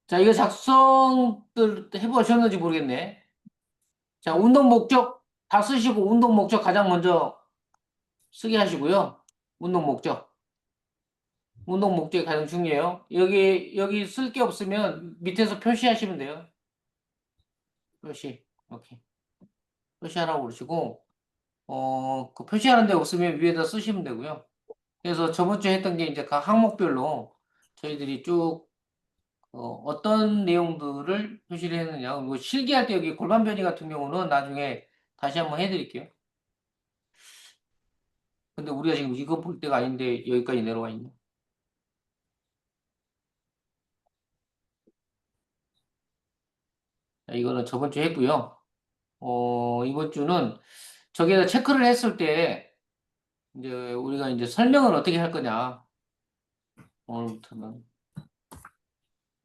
자, 이거 작성들 해보셨는지 모르겠네. 자, 운동 목적 다 쓰시고 운동 목적 가장 먼저 쓰게 하시고요. 운동 목적. 운동 목적이 가장 중요해요. 여기 쓸 게 없으면 밑에서 표시하시면 돼요. 표시. 오케이. 표시하라고 그러시고, 그 표시하는 데 없으면 위에다 쓰시면 되고요. 그래서 저번 주에 했던 게 이제 각 항목별로 저희들이 쭉 어떤 내용들을 표시를 했느냐. 뭐 실기할 때 여기 골반 변이 같은 경우는 나중에 다시 한번 해드릴게요. 근데 우리가 지금 이거 볼 때가 아닌데 여기까지 내려와 있네. 자, 이거는 저번 주에 했고요. 이번 주는 저기에다 체크를 했을 때 이제 우리가 이제 설명을 어떻게 할 거냐. 오늘부터는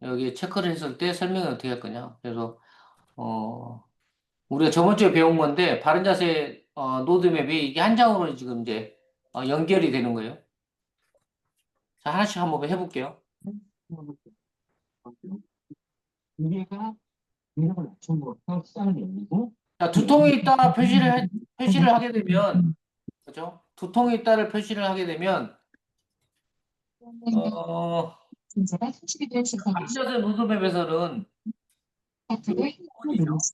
여기 체크를 했을 때 설명을 어떻게 할 거냐. 그래서 어, 우리가 저번 주에 배운 건데 바른 자세 노드맵이 이게 한 장으로 지금 이제 연결이 되는 거예요. 자, 하나씩 한번 해볼게요. 무게가 이름을 낮춘으로써 시장을 열리고 자, 두통이 있다 표시를 하게 되면, 그죠? 두통이 있다를 표시를 하게 되면, 어, 진짜가 소식이 될 시간이죠. 앉아서 노드맵에서는 하트를 누를 1번이죠. 수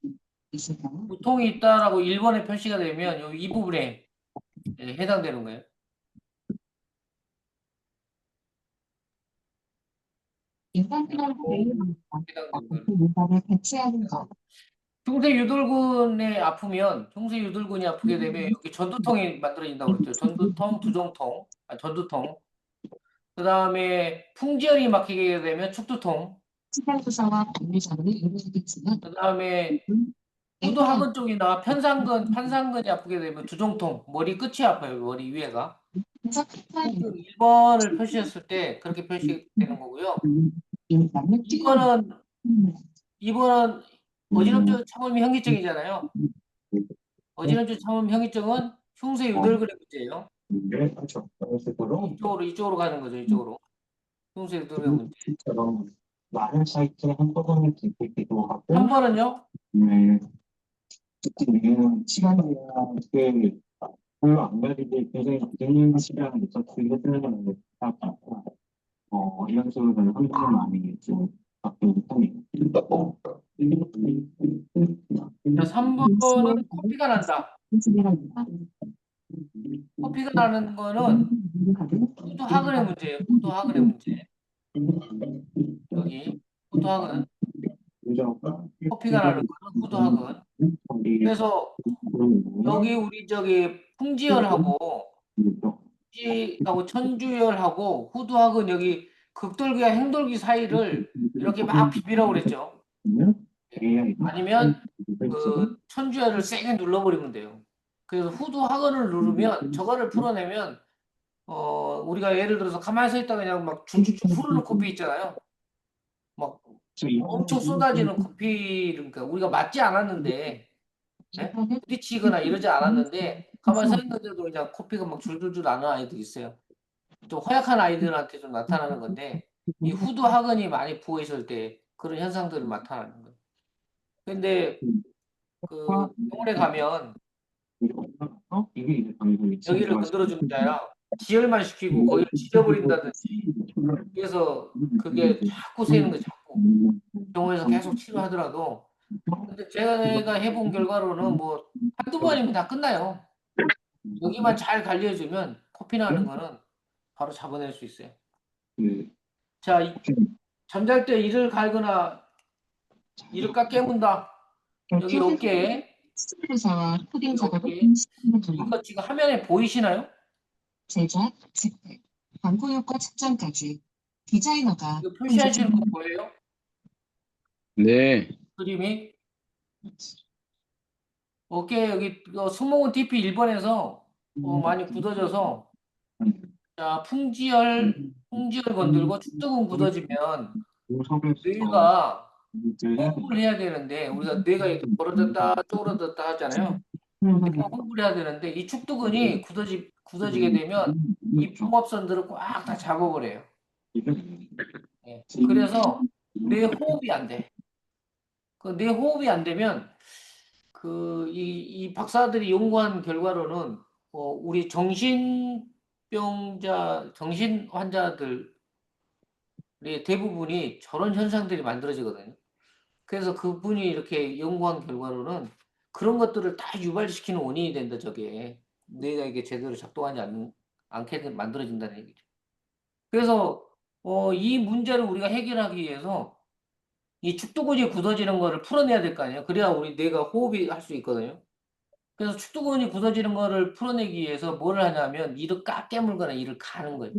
있을까요? 두통이 있다라고 1번에 표시가 되면 이 부분에 해당되는 거예요. 인간들과 그리고 매일 해당되는 거예요. 어떻게 문화를 배치하는 것. 흉쇄 유돌근이 아프게 되면 여기 전두통이 만들어진다고 그랬죠. 전두통, 두종통, 전두통. 그 다음에 풍지열이 막히게 되면 축두통. 시간 조사와 법률자문을 이루어지겠지만 그 다음에 애들은 후두하근 쪽이나 판상근이 아프게 되면 두종통, 머리 끝이 아파요. 머리 위에가. 분석 패턴이 1번을 표시했을 때 그렇게 표시되는 거고요. 인간을 뛰어넘는 2번은, 2번은 어지럼증 참음 현기증이잖아요. 어지럼증 참음 현기증은 흉쇄 유돌근의 문제예요. 네, 그렇죠. 그런 식으로 이쪽으로 가는 거죠. 이쪽으로. 흉쇄 유돌근의 문제. 처럼 많은 사이트에 한꺼번에 기기도 하고 3번은요? 네, 특히 우리는 시간이나 그 별로 안 가리게 굉장히 긴 시간을 있었고 이거 쓰는 이런 식으로 한 번은 많이 좀 바뀌는 편이에요. 3번은 코피가 난다. 코피가 나는 거는 후두하근의 문제예요. 후두하근의 문제. 여기 후두하근. 코피가 나는 거는 후두하근. 그래서 여기 우리 저기 풍지열하고 천주열하고 후두하근 여기 극돌기와 행돌기 사이를 이렇게 막 비비라고 그랬죠. 아니면 그 천주열을 세게 눌러버리면 돼요. 그래서 후두하근을 누르면 저거를 풀어내면 우리가 예를 들어서 가만히 서 있다가 그냥 막 줄줄줄 흐르는 코피 있잖아요. 막 엄청 쏟아지는 코피 그러니까 우리가 맞지 않았는데 예? 부딪히거나 이러지 않았는데 가만히 서 있는데도 그냥 코피가 막 줄줄줄 나는 아이들이 있어요. 좀 허약한 아이들한테 좀 나타나는 건데 이 후두하근이 많이 부어 있을 때 그런 현상들을 나타나는 거예요. 근데 그 병원에 가면 이게 이제 방송이 여기를 친구가 건드려주는 게 아니라 지혈만 시키고 거기를 지져버린다든지 그래서 그게 자꾸 새는 거예요. 자꾸 병원에서 계속 치료하더라도 근데 제가 해본 결과로는 뭐 한두 번이면 다 끝나요. 여기만 잘 관리해주면 코피 나는 거는 바로 잡아낼 수 있어요. 자, 잠잘 때 이를 갈거나 이를 깎 깨문다. 여기 어깨에, 스트레서와 코딩 여기 작업을 어깨에. 동시에 돌아 이거 지금 화면에 보이시나요? 제작, 집행, 광고 효과 측정까지 디자이너가 이거 현재 표시하시는 거 보여요? 네, 그림이. 어깨 여기 승모근 DP 1번에서 많이 굳어져서 자, 풍지열 건들고 축두근 굳어지면 구석에서 뇌가 이제 호흡을 해야 되는데 우리가 뇌가 이렇게 벌어졌다 쪼그러졌다 하잖아요. 뇌가 호흡을 해야 되는데 이 축두근이 굳어지게 되면 이 봉합선들을 꽉 다 잡아버려요. 예. 그래서 내 호흡이 안 돼. 그 내 호흡이 안 되면 이 박사들이 연구한 결과로는 우리 정신 환자들의 대부분이 저런 현상들이 만들어지거든요. 그래서 그분이 이렇게 연구한 결과로는 그런 것들을 다 유발시키는 원인이 된다, 저게. 뇌가 이게 제대로 작동하지 않게 만들어진다는 얘기죠. 그래서 이 문제를 우리가 해결하기 위해서 이 축두근이 굳어지는 거를 풀어내야 될 거 아니에요. 그래야 우리 뇌가 호흡이 할 수 있거든요. 그래서 축두근이 굳어지는 거를 풀어내기 위해서 뭐를 하냐면 이를 까 깨물거나 이를 가는 거예요.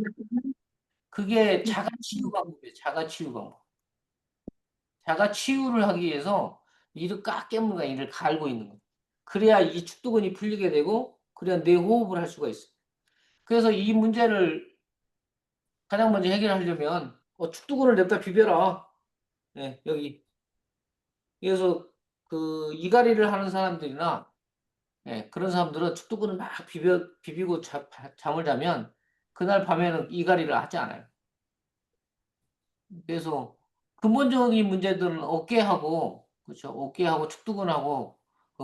그게 자가치유 방법이에요. 자가치유 방법. 자가치유를 하기 위해서 이를 까 깨물거나 이를 갈고 있는 거예요. 그래야 이 축두근이 풀리게 되고 그래야 뇌 호흡을 할 수가 있어요. 그래서 이 문제를 가장 먼저 해결하려면 축두근을 냅다 비벼라. 네, 여기. 그래서 이갈이를 하는 사람들이나 그런 사람들은 축두근을 막 비비고 잠을 자면 그날 밤에는 이갈이를 하지 않아요. 그래서 근본적인 문제들은 어깨하고 그렇죠. 어깨하고 축두근하고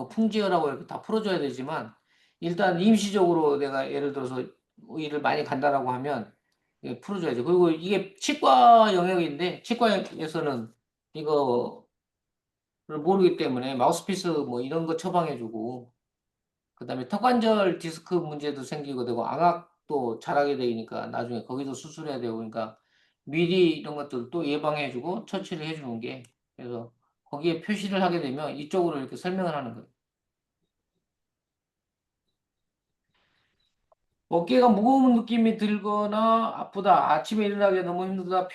풍지혈하고 이렇게 다 풀어줘야 되지만 일단 임시적으로 내가 예를 들어서 일을 많이 간다라고 하면 풀어줘야죠. 그리고 이게 치과 영역인데 치과에서는 이거를 모르기 때문에 마우스피스 뭐 이런 거 처방해주고 그다음에 턱관절 디스크 문제도 생기고 되고 안악도 자라게 되니까 나중에 거기도 수술해야 되고 그러니까 미리 이런 것들 또 예방해주고 처치를 해주는 게 그래서 거기에 표시를 하게 되면 이쪽으로 이렇게 설명을 하는 거예요. 어깨가 무거운 느낌이 들거나 아프다, 아침에 일어나기 너무 힘들다,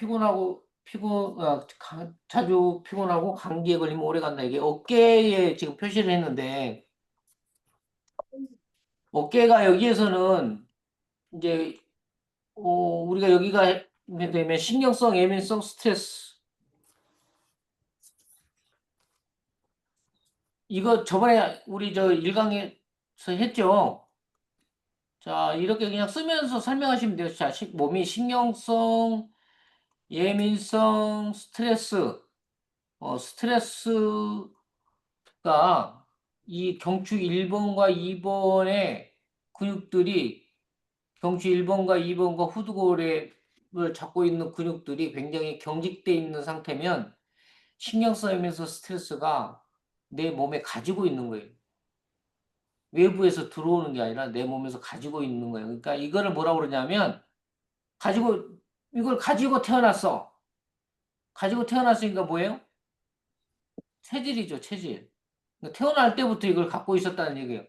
자주 피곤하고 감기에 걸리면 오래 간다. 이게 어깨에 지금 표시를 했는데 어깨가 여기에서는 이제 우리가 여기가 되면 신경성, 예민성, 스트레스. 이거 저번에 우리 저 1강에서 했죠. 자, 이렇게 그냥 쓰면서 설명하시면 돼요. 자, 몸이 신경성, 예민성, 스트레스. 스트레스가 이 경추 1번과 2번의 근육들이 경추 1번과 2번과 후두골을 잡고 있는 근육들이 굉장히 경직돼 있는 상태면 신경 쓰이면서 스트레스가 내 몸에 가지고 있는 거예요. 외부에서 들어오는 게 아니라 내 몸에서 가지고 있는 거예요. 그러니까 이거를 뭐라고 그러냐면 가지고 이걸 가지고 태어났어. 가지고 태어났으니까 뭐예요? 체질이죠, 체질. 그러니까 태어날 때부터 이걸 갖고 있었다는 얘기예요.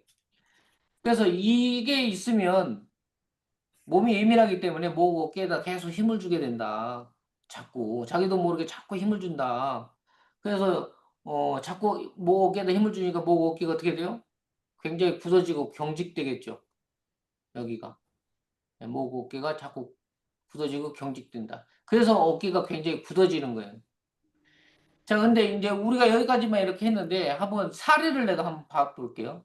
그래서 이게 있으면 몸이 예민하기 때문에 목 어깨에다 계속 힘을 주게 된다. 자꾸 자기도 모르게 자꾸 힘을 준다. 그래서 자꾸 목 어깨에다 힘을 주니까 목 어깨가 어떻게 돼요? 굉장히 굳어지고 경직되겠죠. 여기가. 목 어깨가 자꾸 굳어지고 경직된다. 그래서 어깨가 굉장히 굳어지는 거예요. 자, 근데 이제 우리가 여기까지만 이렇게 했는데 한번 사례를 내가 한번 봐볼게요.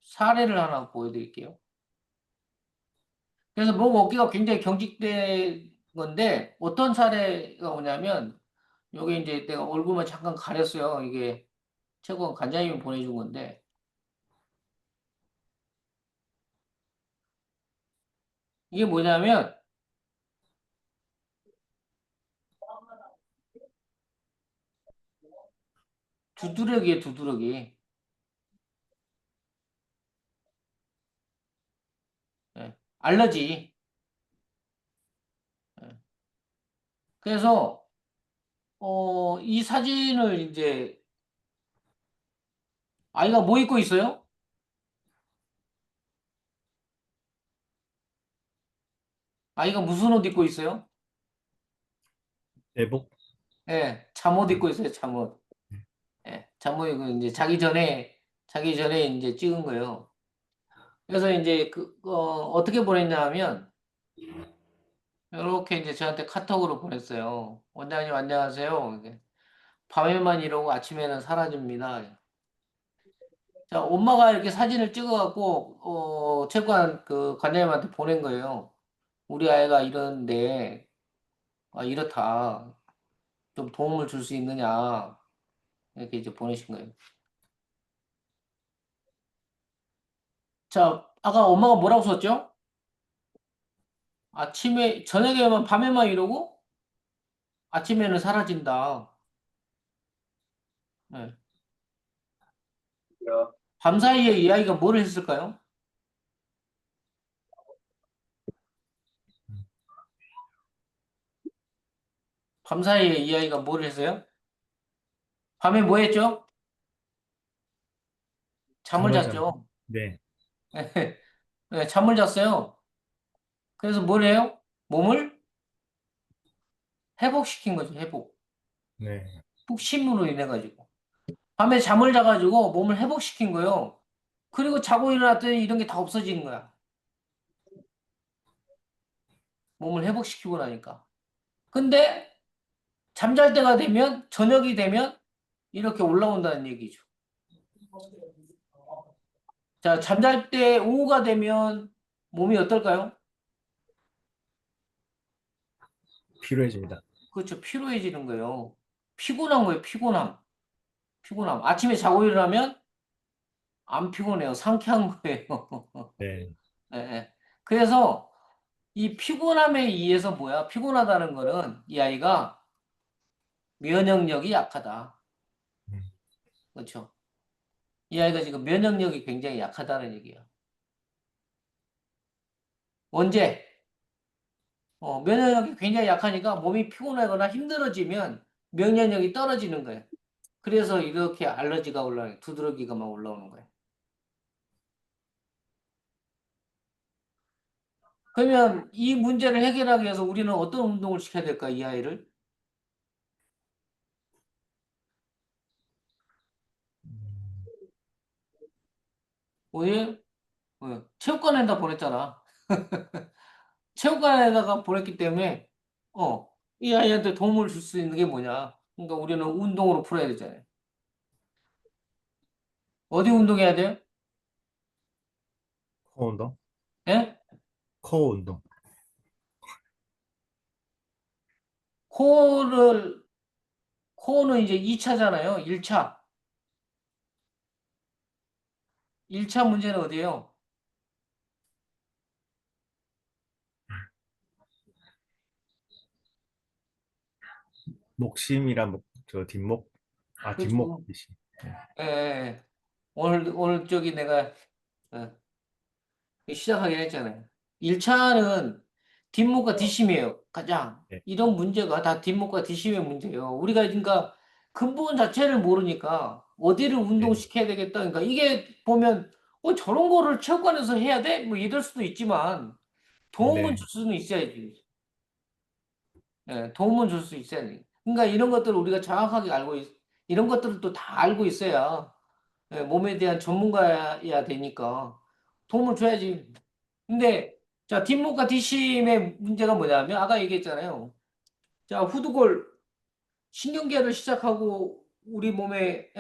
사례를 하나 보여드릴게요. 그래서 목 어깨가 굉장히 경직된 건데 어떤 사례가 오냐면 요게 이제 내가 얼굴만 잠깐 가렸어요. 이게 최고 관장님이 보내준 건데 이게 뭐냐면 두드러기에 두드러기. 예, 알러지. 예. 그래서 이 사진을 이제 아이가 뭐 입고 있어요? 아이가 무슨 옷 입고 있어요? 내복? 예, 잠옷 입고 있어요. 잠옷. 예, 잠옷 입고 이제 자기 전에 이제 찍은 거예요. 그래서 이제 어떻게 보냈냐 하면 이렇게 이제 저한테 카톡으로 보냈어요. 원장님 안녕하세요. 이렇게. 밤에만 이러고 아침에는 사라집니다. 자, 엄마가 이렇게 사진을 찍어갖고 체육관 그 관장님한테 보낸 거예요. 우리 아이가 이러는데 아, 이렇다. 좀 도움을 줄 수 있느냐. 이렇게 이제 보내신 거예요. 자, 아까 엄마가 뭐라고 썼죠? 아침에, 저녁에만, 밤에만 이러고 아침에는 사라진다. 네. 밤 사이에 이 아이가 뭘 했을까요? 밤 사이에 이 아이가 뭘 했어요? 밤에 뭐 했죠? 잠을 잠을 잠. 잤죠. 네, 네, 잠을 잤어요. 그래서 뭘 해요? 몸을 회복시킨 거죠, 회복. 네, 푹심으로 인해 가지고. 밤에 잠을 자가지고 몸을 회복시킨 거예요. 그리고 자고 일어났더니 이런 게 다 없어지는 거야. 몸을 회복시키고 나니까. 근데 잠잘 때가 되면, 저녁이 되면 이렇게 올라온다는 얘기죠. 자, 잠잘 때 오후가 되면 몸이 어떨까요? 필요해집니다. 그렇죠. 피로해지는 거예요. 피곤한 거예요, 피곤함. 피곤함. 아침에 자고 일어나면 안 피곤해요. 상쾌한 거예요. 네, 예, 예. 그래서 이 피곤함에 의해서 뭐야? 피곤하다는 거는 이 아이가 면역력이 약하다. 음, 그렇죠. 이 아이가 지금 면역력이 굉장히 약하다는 얘기예요. 언제? 면역력이 굉장히 약하니까 몸이 피곤하거나 힘들어지면 면역력이 떨어지는 거예요. 그래서 이렇게 알러지가 올라와요. 두드러기가 막 올라오는 거예요. 그러면 이 문제를 해결하기 위해서 우리는 어떤 운동을 시켜야 될까, 이 아이를? 왜? 체육관에다 보냈잖아. 체육관에다가 보냈기 때문에, 이 아이한테 도움을 줄 수 있는 게 뭐냐? 그러니까 우리는 운동으로 풀어야 되잖아요. 어디 운동해야 돼요? 코어 운동, 예? 코어 운동. 코어를, 코어는 이제 2차잖아요. 1차. 1차 문제는 어디예요? 목심이란 저 뒷목, 뒷목 그렇죠. 이시. 예, 예. 예. 오늘 저기 내가, 어, 시작하긴 했잖아요. 1차는 뒷목과 뒷심이에요. 가장. 네, 이런 문제가 다 뒷목과 뒷심의 문제예요. 우리가 그러니까 근본 자체를 모르니까 어디를 네, 운동시켜야 되겠다. 그러니까 이게 보면 저런 거를 체육관에서 해야 돼? 뭐 이럴 수도 있지만 도움은 네, 줄 수는 있어야지. 예, 도움은 줄 수 있어야지. 그러니까 이런 것들을 우리가 정확하게 이런 것들을 또 다 알고 있어야 몸에 대한 전문가야 되니까 도움을 줘야지. 근데 자 뒷목과 뒷심의 문제가 뭐냐면 아까 얘기했잖아요. 자 후두골 신경계를 시작하고 우리 몸의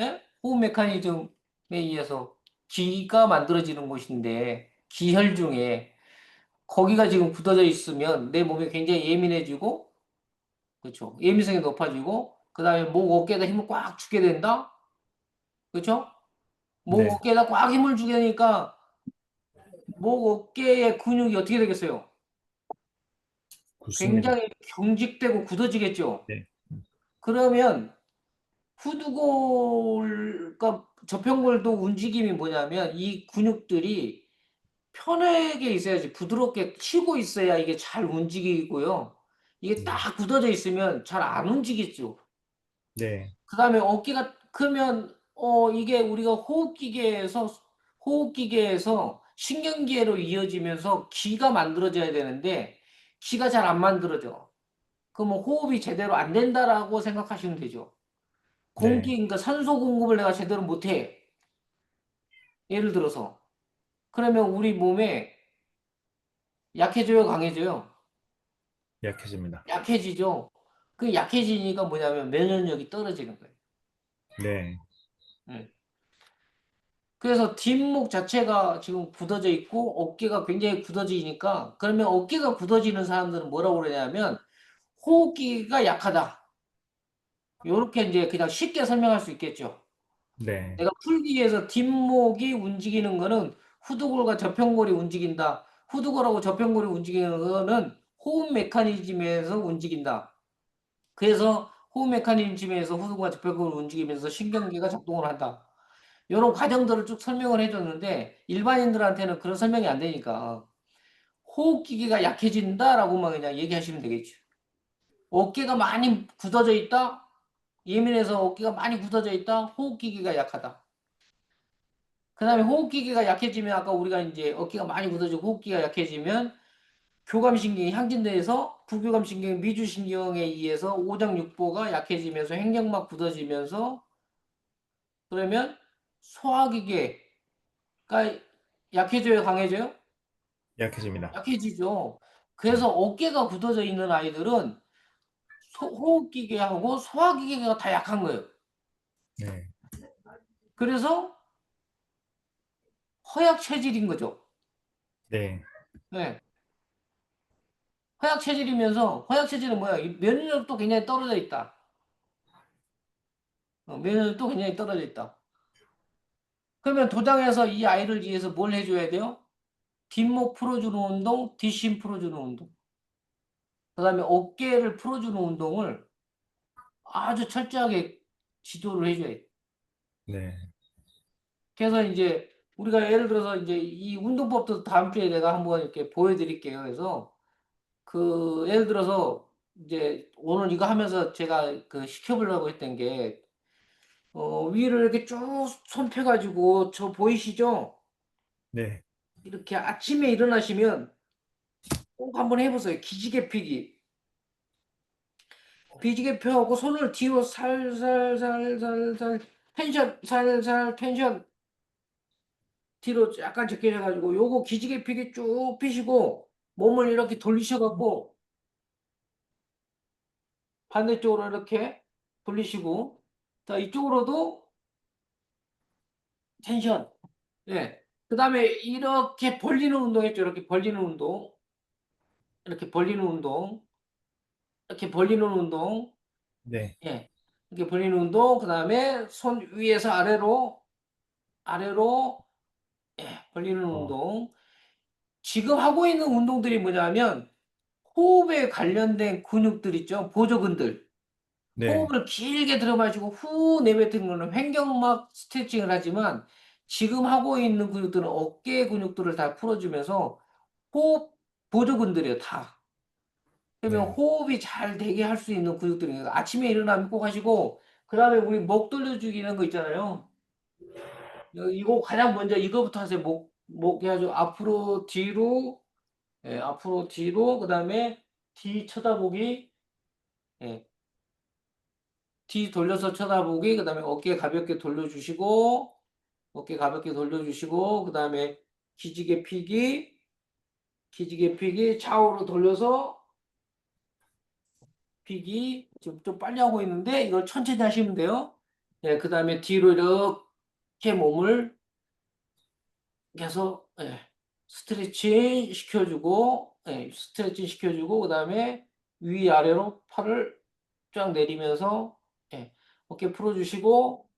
호흡 메커니즘에 의해서 기가 만들어지는 곳인데 기혈 중에 거기가 지금 굳어져 있으면 내 몸이 굉장히 예민해지고 그렇죠. 예민성이 높아지고 그다음에 목 어깨에다 힘을 꽉 주게 된다. 그렇죠? 목 네, 어깨에다 꽉 힘을 주게 되니까 목 어깨의 근육이 어떻게 되겠어요? 굳습니다. 굉장히 경직되고 굳어지겠죠. 네, 그러면 후두골과 저평골도 움직임이 뭐냐면 이 근육들이 편하게 있어야지 부드럽게 치고 있어야 이게 잘 움직이고요. 이게 네, 딱 굳어져 있으면 잘 안 움직이죠. 네, 그다음에 어깨가 크면 이게 우리가 호흡기계에서 신경계로 이어지면서 기가 만들어져야 되는데 기가 잘 안 만들어져. 그러면 호흡이 제대로 안 된다라고 생각하시면 되죠. 네. 그러니까 산소 공급을 내가 제대로 못 해. 예를 들어서. 그러면 우리 몸에 약해져요, 강해져요? 약해집니다. 약해지죠. 그 약해지니까 뭐냐면 면역력이 떨어지는 거예요. 네, 음. 그래서 뒷목 자체가 지금 굳어져 있고 어깨가 굉장히 굳어지니까 그러면 어깨가 굳어지는 사람들은 뭐라고 그러냐면 호흡기가 약하다. 요렇게 이제 그냥 쉽게 설명할 수 있겠죠. 네. 내가 풀기 위해서 뒷목이 움직이는 거는 후두골과 저평골이 움직인다. 후두골하고 저평골이 움직이는 거는 호흡 메커니즘에서 움직인다. 그래서 호흡 메커니즘에서 후두골과 저평골을 움직이면서 신경계가 작동을 한다. 이런 과정들을 쭉 설명을 해줬는데 일반인들한테는 그런 설명이 안 되니까 호흡기계가 약해진다라고만 그냥 얘기하시면 되겠죠. 어깨가 많이 굳어져 있다. 예민해서 어깨가 많이 굳어져 있다. 호흡기계가 약하다. 그 다음에 호흡기계가 약해지면 아까 우리가 이제 어깨가 많이 굳어지고 호흡기가 약해지면 교감신경이 향진돼서 부교감신경, 미주신경에 의해서 오장육부가 약해지면서 횡격막 굳어지면서 그러면 소화기계가 약해져요, 강해져요? 약해집니다. 약해지죠. 그래서 어깨가 굳어져 있는 아이들은 호흡기계하고 소화기계가 다 약한 거예요. 네. 그래서 허약 체질인 거죠. 네. 네. 허약 체질이면서 허약 체질은 뭐야? 이 면역력도 굉장히 떨어져 있다. 면역력도 굉장히 떨어져 있다. 그러면 도장에서 이 아이를 위해서 뭘 해줘야 돼요? 뒷목 풀어주는 운동, 뒷심 풀어주는 운동. 그 다음에 어깨를 풀어주는 운동을 아주 철저하게 지도를 해줘야 돼. 네. 그래서 이제 우리가 예를 들어서 이제 이 운동법도 다음 주에 내가 한번 이렇게 보여드릴게요. 그래서 그 예를 들어서 이제 오늘 이거 하면서 제가 그 시켜보려고 했던 게 위를 이렇게 쭉 손 펴가지고 저 보이시죠? 네. 이렇게 아침에 일어나시면 꼭 한번 해보세요. 기지개 펴기. 기지개 펴고 손을 뒤로 살살살살살 텐션 살살 텐션 뒤로 약간 제껴져가지고 요거 기지개 펴기 쭉 펴시고 몸을 이렇게 돌리셔갖고 반대쪽으로 이렇게 돌리시고 자 이쪽으로도 텐션 예. 그 다음에 이렇게 벌리는 운동 했죠. 이렇게 벌리는 운동 이렇게 벌리는 운동 이렇게 벌리는 운동 네. 예. 이렇게 벌리는 운동 그 다음에 손 위에서 아래로 예. 벌리는 어, 운동 지금 하고 있는 운동들이 뭐냐면 호흡에 관련된 근육들 있죠. 보조근들 네. 호흡을 길게 들어 마시고 후 내뱉는 거는 횡격막 스트레칭을 하지만 지금 하고 있는 근육들은 어깨 근육들을 다 풀어주면서 호흡 보조근들이에요, 다. 그러면 네. 호흡이 잘 되게 할 수 있는 근육들이에요. 아침에 일어나면 꼭 하시고, 그 다음에 우리 목 돌려주기 이런 거 있잖아요. 이거 가장 먼저 이거부터 하세요. 목 해가지고 앞으로 뒤로, 예, 앞으로 뒤로, 그 다음에 뒤 쳐다보기, 예, 뒤 돌려서 쳐다보기, 그 다음에 어깨 가볍게 돌려주시고, 어깨 가볍게 돌려주시고, 그 다음에 기지개 펴기, 기지개 펴기, 좌우로 돌려서 펴기. 지금 좀 빨리 하고 있는데, 이걸 천천히 하시면 돼요. 예, 그 다음에 뒤로 이렇게 몸을 계속, 예, 스트레칭 시켜주고, 예, 스트레칭 시켜주고, 그 다음에 위아래로 팔을 쫙 내리면서, 예, 어깨 풀어주시고,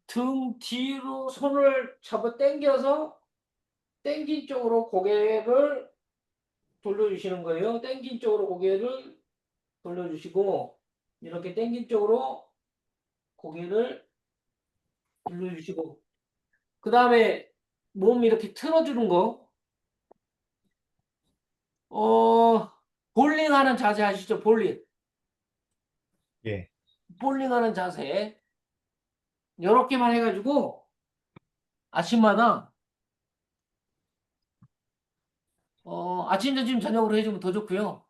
등 뒤로 손을 잡아 당겨서 당긴 쪽으로 고개를 돌려주시는 거예요. 당긴 쪽으로 고개를 돌려주시고 이렇게 당긴 쪽으로 고개를 돌려주시고 그 다음에 몸 이렇게 틀어주는 거 볼링하는 자세 아시죠? 예. 볼링하는 자세 이렇게만 해가지고 아침마다 아침, 점심, 저녁으로 해주면 더 좋고요.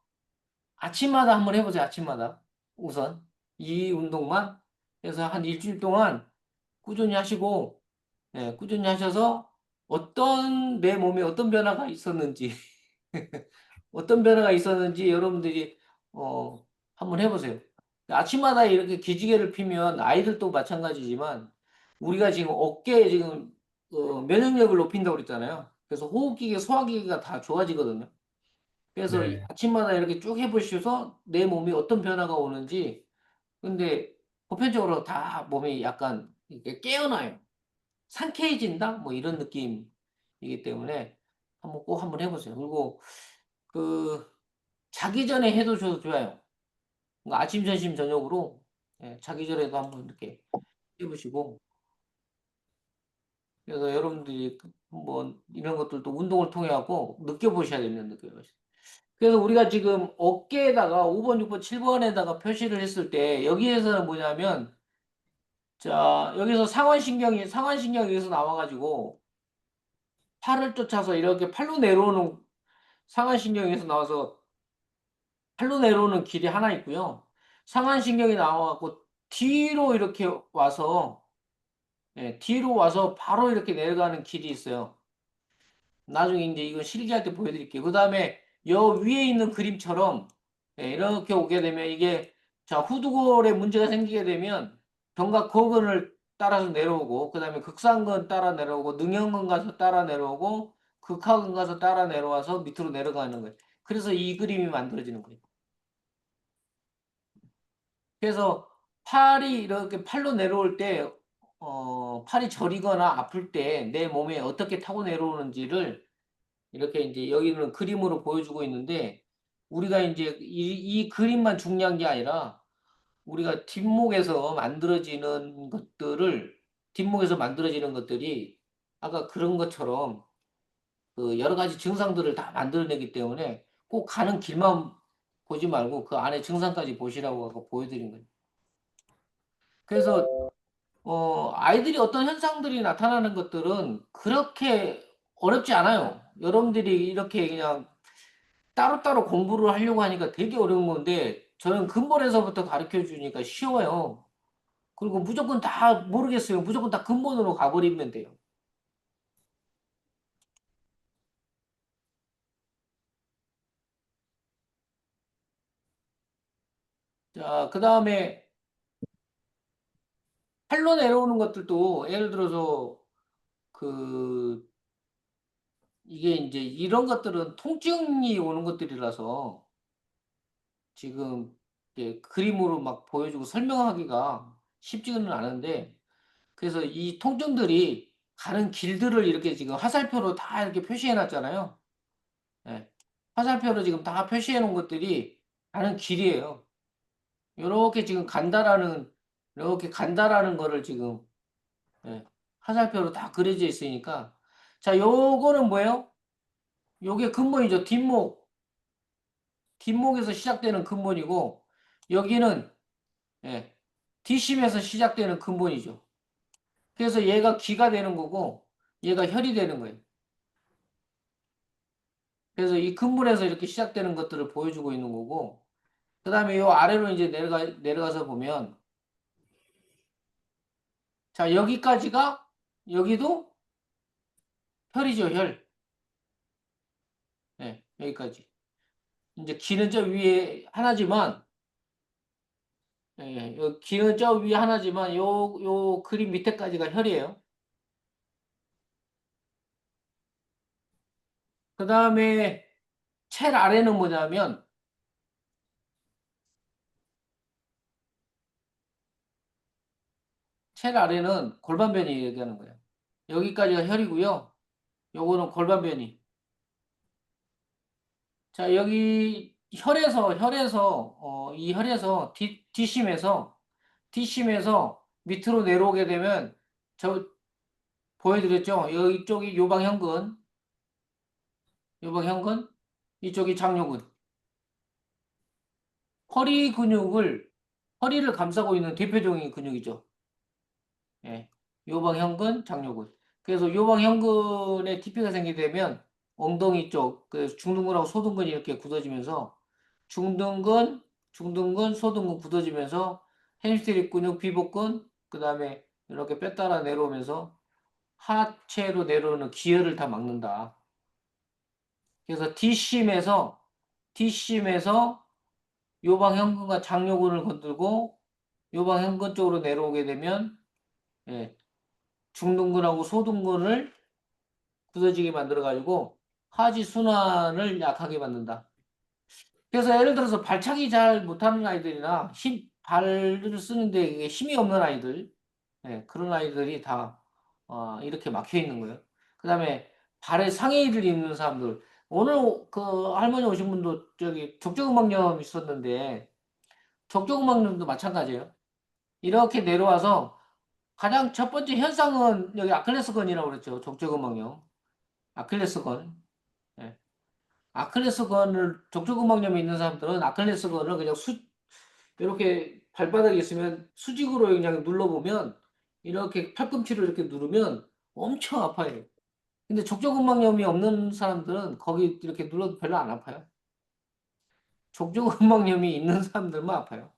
아침마다 한번 해보세요. 아침마다. 우선 이 운동만 해서 한 일주일 동안 꾸준히 하시고 꾸준히 하셔서 어떤 내 몸에 어떤 변화가 있었는지 어떤 변화가 있었는지 여러분들이 한번 해보세요. 아침마다 이렇게 기지개를 피면 아이들도 마찬가지지만 우리가 지금 어깨에 지금 면역력을 높인다고 그랬잖아요. 그래서 호흡기계, 소화기계가 다 좋아지거든요. 그래서 네. 아침마다 이렇게 쭉 해보셔서 내 몸이 어떤 변화가 오는지. 근데 보편적으로 다 몸이 약간 이렇게 깨어나요. 상쾌해진다? 뭐 이런 느낌이기 때문에 꼭 한번 해보세요. 그리고 그 자기 전에 해도 좋아요. 그러니까 아침, 점심, 저녁으로 자기 전에도 한번 이렇게 해보시고. 그래서 여러분들이 뭐 이런 것들도 운동을 통해 갖고 느껴보셔야 됩니다. 느껴보셔야. 그래서 우리가 지금 어깨에다가 5번, 6번, 7번에다가 표시를 했을 때 여기에서는 뭐냐면, 자, 여기서 상완신경이 여기서 나와가지고 팔을 쫓아서 이렇게 팔로 내려오는, 상완신경에서 나와서 팔로 내려오는 길이 하나 있고요. 상완신경이 나와갖고 뒤로 이렇게 와서, 뒤로 와서 바로 이렇게 내려가는 길이 있어요. 나중에 이제 이거 실기할 때 보여드릴게요. 그 다음에 여 위에 있는 그림처럼 이렇게 오게 되면 이게, 자, 후두골에 문제가 생기게 되면 견갑골근을 따라서 내려오고, 그 다음에 극상근 따라 내려오고, 능형근 가서 따라 내려오고, 극하근 가서 따라 내려와서 밑으로 내려가는 거예요. 그래서 이 그림이 만들어지는 거예요. 그래서 팔이 이렇게 팔로 내려올 때, 팔이 저리거나 아플 때 내 몸에 어떻게 타고 내려오는지를 이렇게 이제 여기는 그림으로 보여주고 있는데, 우리가 이제 이 그림만 중요한 게 아니라 우리가 뒷목에서 만들어지는 것들이 아까 그런 것처럼 그 여러 가지 증상들을 다 만들어내기 때문에 꼭 가는 길만 보지 말고 그 안에 증상까지 보시라고 하고 보여드린 거예요. 그래서 아이들이 어떤 현상들이 나타나는 것들은 그렇게 어렵지 않아요. 여러분들이 이렇게 그냥 따로따로 공부를 하려고 하니까 되게 어려운 건데, 저는 근본에서부터 가르쳐 주니까 쉬워요. 그리고 무조건 다 모르겠어요. 무조건 다 근본으로 가버리면 돼요. 자, 그 다음에 팔로 내려오는 것들도 예를 들어서 그 이게 이제 이런 것들은 통증이 오는 것들이라서 지금 이제 그림으로 막 보여주고 설명하기가 쉽지는 않은데, 그래서 이 통증들이 가는 길들을 이렇게 지금 화살표로 다 이렇게 표시해 놨잖아요. 예. 화살표로 지금 다 표시해 놓은 것들이 가는 길이에요. 이렇게 간다라는 거를 지금, 예, 화살표로 다 그려져 있으니까. 자, 요거는 뭐예요? 요게 근본이죠. 뒷목에서 시작되는 근본이고, 여기는, 예, 뒷심에서 시작되는 근본이죠. 그래서 얘가 귀가 되는 거고, 얘가 혈이 되는 거예요. 그래서 이 근본에서 이렇게 시작되는 것들을 보여주고 있는 거고, 그 다음에 요 아래로 이제 내려가서 보면, 자, 여기도 혈이죠, 혈. 네, 여기까지. 이제 귀는 저 위에 하나지만, 귀는 저 위에 하나지만, 요 그림 밑에까지가 혈이에요. 그 다음에, 첼 아래는 뭐냐면, 첼 아래는 골반변이 얘기하는 거예요. 여기까지가 혈이고요. 요거는 골반변이. 자, 여기 이 혈에서 뒷심에서 밑으로 내려오게 되면, 저 보여드렸죠? 여기 쪽이 요방형근, 이쪽이 장요근. 허리 근육을, 허리를 감싸고 있는 대표적인 근육이죠. 예. 요방형근, 장요근. 그래서 요방형근에 TP가 생기게 되면 엉덩이 쪽, 그 중둔근하고 소둔근이 이렇게 굳어지면서 중둔근, 소둔근 굳어지면서 햄스트링 근육, 비복근, 그 다음에 이렇게 뼈 따라 내려오면서 하체로 내려오는 기혈을 다 막는다. 그래서 뒷심에서 요방형근과 장요근을 건들고 요방형근 쪽으로 내려오게 되면, 예, 중둔근하고 소둔근을 굳어지게 만들어 가지고 하지 순환을 약하게 만든다. 그래서 예를 들어서 발차기 잘 못하는 아이들이나 발을 쓰는데 이게 힘이 없는 아이들, 예, 그런 아이들이 다 이렇게 막혀 있는 거예요. 그다음에 발에 상해를 입는 사람들. 오늘 그 할머니 오신 분도 저기 족저근막염 있었는데 족저근막염도 마찬가지예요. 이렇게 내려와서 가장 첫 번째 현상은 여기 아킬레스건이라고 그랬죠. 족저근막염. 아킬레스건. 예. 아킬레스건을 족저근막염이 있는 사람들은 아킬레스건을 그냥 이렇게 발바닥에 있으면 수직으로 그냥 눌러보면 이렇게 팔꿈치를 이렇게 누르면 엄청 아파요. 근데 족저근막염이 없는 사람들은 거기 이렇게 눌러도 별로 안 아파요. 족저근막염이 있는 사람들만 아파요.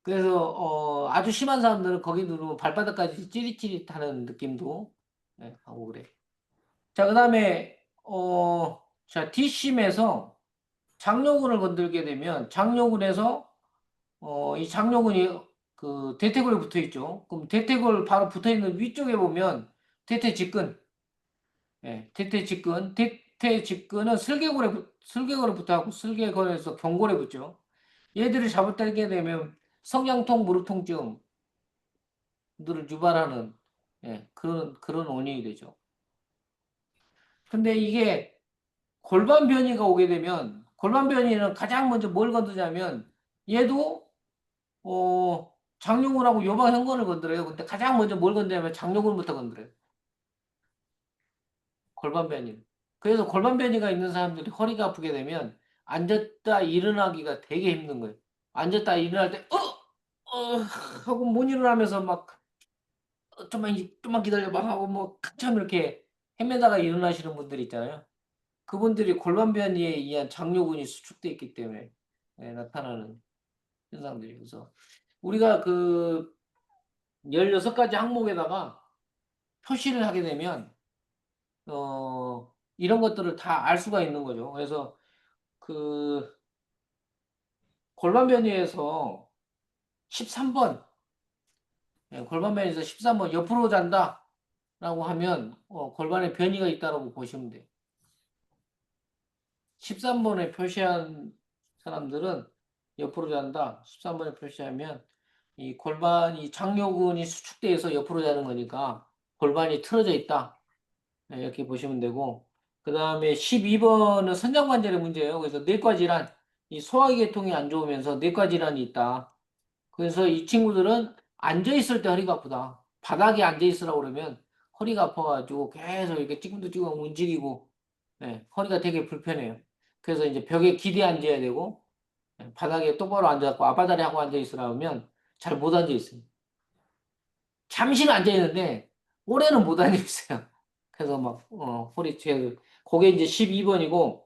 그래서 아주 심한 사람들은 거기 누르면 발바닥까지 찌릿찌릿하는 느낌도 하고 그래. 자, 그다음에 자, 뒷심에서 장요근을 건들게 되면 장요근에서 이 장요근이 그 대퇴골에 붙어 있죠. 그럼 대퇴골 바로 붙어 있는 위쪽에 보면 대퇴직근, 대퇴직근은 슬개골에 붙어갖고 슬개골에서 경골에 붙죠. 얘들을 잘못되게 되면 성장통, 무릎 통증들을 유발하는 그런 원인이 되죠. 근데 이게 골반 변이가 오게 되면 골반 변이는 가장 먼저 뭘 건드냐면 얘도 장요근하고 요방형건을 건드려요. 근데 가장 먼저 뭘 건드냐면 장요근부터 건드려요. 골반 변이. 그래서 골반 변이가 있는 사람들이 허리가 아프게 되면 앉았다 일어나기가 되게 힘든 거예요. 앉았다 일어날 때 하고 못 일어나면서 막 좀만 기다려봐 하고 뭐 한참 이렇게 헤매다가 일어나시는 분들 있잖아요. 그분들이 골반 변이에 의한 장요근이 수축돼 있기 때문에 나타나는 현상들이. 그래서 우리가 그 16가지 항목에다가 표시를 하게 되면 이런 것들을 다 알 수가 있는 거죠. 그래서 그 골반 변이에서 13번 골반 변이에서 13번 옆으로 잔다라고 하면 골반에 변이가 있다고 보시면 돼요. 13번에 표시한 사람들은 옆으로 잔다. 13번에 표시하면 이 골반이 장요근이 수축돼서 옆으로 자는 거니까 골반이 틀어져 있다. 이렇게 보시면 되고, 그 다음에 12번은 선장관절의 문제예요. 그래서 내과 질환, 이 소화계통이 안 좋으면서 내과 질환이 있다. 그래서 이 친구들은 앉아 있을 때 허리가 아프다. 바닥에 앉아 있으라고 그러면 허리가 아파가지고 계속 이렇게 찌금찌금 움직이고, 허리가 되게 불편해요. 그래서 이제 벽에 기대 앉아야 되고, 바닥에 똑바로 앉아갖고 앞바다리 하고 앉아 있으라 하면 잘 못 앉아 있어요. 잠시는 앉아 있는데 오래는 못 앉아 있어요. 그래서 막 허리 그게 이제 12번이고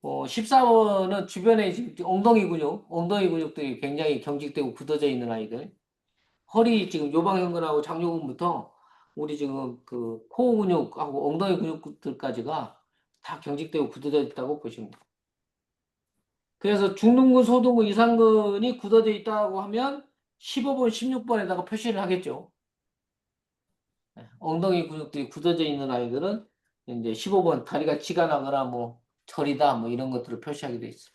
14번은 주변에 지금 엉덩이 근육들이 굉장히 경직되고 굳어져 있는 아이들. 허리 지금 요방형근하고 장요근부터 우리 지금 그 코어 근육하고 엉덩이 근육들까지가 다 경직되고 굳어져 있다고 보시면 돼요. 그래서 중둔근, 소둔근, 이상근이 굳어져 있다고 하면 15번, 16번에다가 표시를 하겠죠. 엉덩이 근육들이 굳어져 있는 아이들은 이제 15번 다리가 지가 나거나 뭐 저리다 뭐 이런 것들을 표시하게 돼 있어요.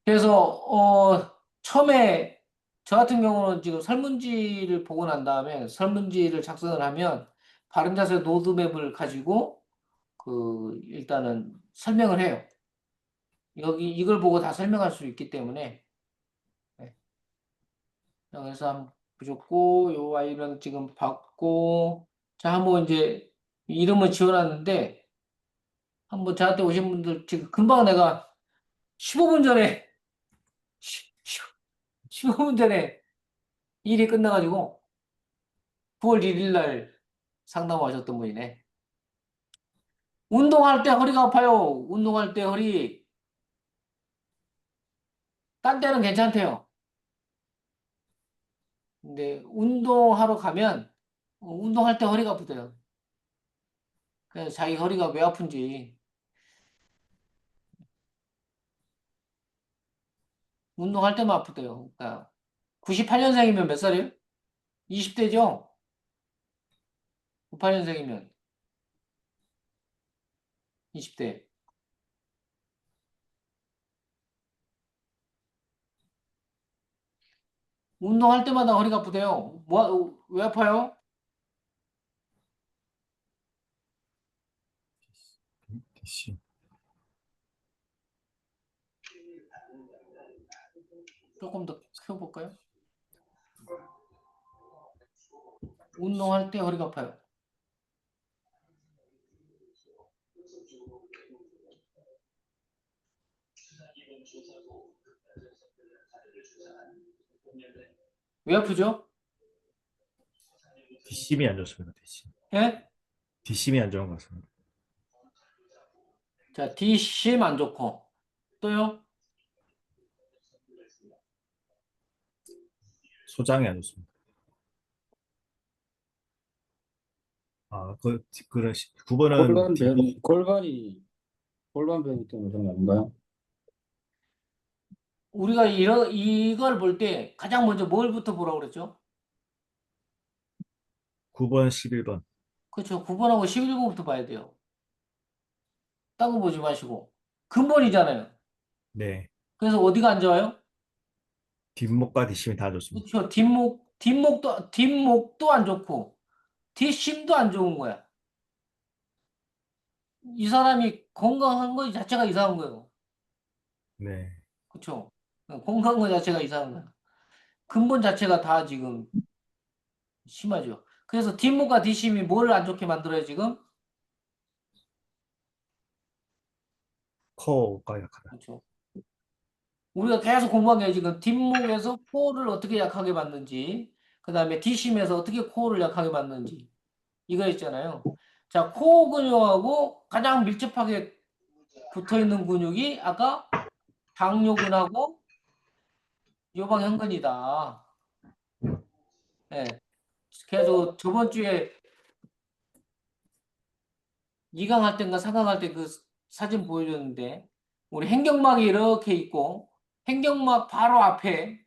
그래서 처음에 저 같은 경우는 지금 설문지를 보고 난 다음에 설문지를 작성을 하면 바른 자세 로드맵을 가지고 그 일단은 설명을 해요. 여기 이걸 보고 다 설명할 수 있기 때문에 그래서 한번 보셨고 요 아이는 지금 받고 자 한번 이제 이름을 지어놨는데 한번 저한테 오신 분들 지금 금방 내가 15분 전에 15분 전에 일이 끝나가지고 9월 1일 날 상담하셨던 분이네. 운동할 때 허리가 아파요. 운동할 때 허리. 딴 때는 괜찮대요. 근데 운동하러 가면 운동할 때 허리가 아프대요. 그래서 자기 허리가 왜 아픈지 운동할 때만 아프대요. 그러니까 98년생이면 몇 살이에요? 20대죠? 98년생이면 20대. 운동할 때마다 허리가 아프대요. 왜 아파요? DC. 조금 더 키워볼까요? 운동할 때 허리가 아파요. 왜 아프죠? 뒷심이 안 좋습니다. 뒷심. 예? 뒷심이 안 좋은 것 같습니다. 자, 뒷심 안 좋고. 또요? 소장이 안 좋습니다. 그런 9번은 골반변이 때문에 그런 거 아닌가요? 우리가 이걸 볼 때 가장 먼저 뭘부터 보라고 그랬죠? 9번, 11번. 그렇죠. 9번하고 11번부터 봐야 돼요. 딴 거 보지 마시고. 근본이잖아요. 네. 그래서 어디가 안 좋아요? 뒷목과 뒷심이 다 좋습니다. 그렇죠. 뒷목도 안 좋고, 뒷심도 안 좋은 거야. 이 사람이 건강한 거 자체가 이상한 거예요. 네. 그렇죠. 건강한 거 자체가 이상한 거야. 근본 자체가 다 지금 심하죠. 그래서 뒷목과 뒷심이 뭘 안 좋게 만들어요, 지금? 코어가 약하다. 그렇죠. 우리가 계속 공부한 게 지금 뒷목에서 코어를 어떻게 약하게 만드는지, 그 다음에 뒷심에서 어떻게 코어를 약하게 만드는지, 이거 있잖아요. 자, 코어 근육하고 가장 밀접하게 붙어 있는 근육이 아까 장요근하고 요방형근이다. 예. 그래서 저번 주에 2강 할 때인가 3강 할 때 그 사진 보여줬는데, 우리 행경막이 이렇게 있고, 행경막 바로 앞에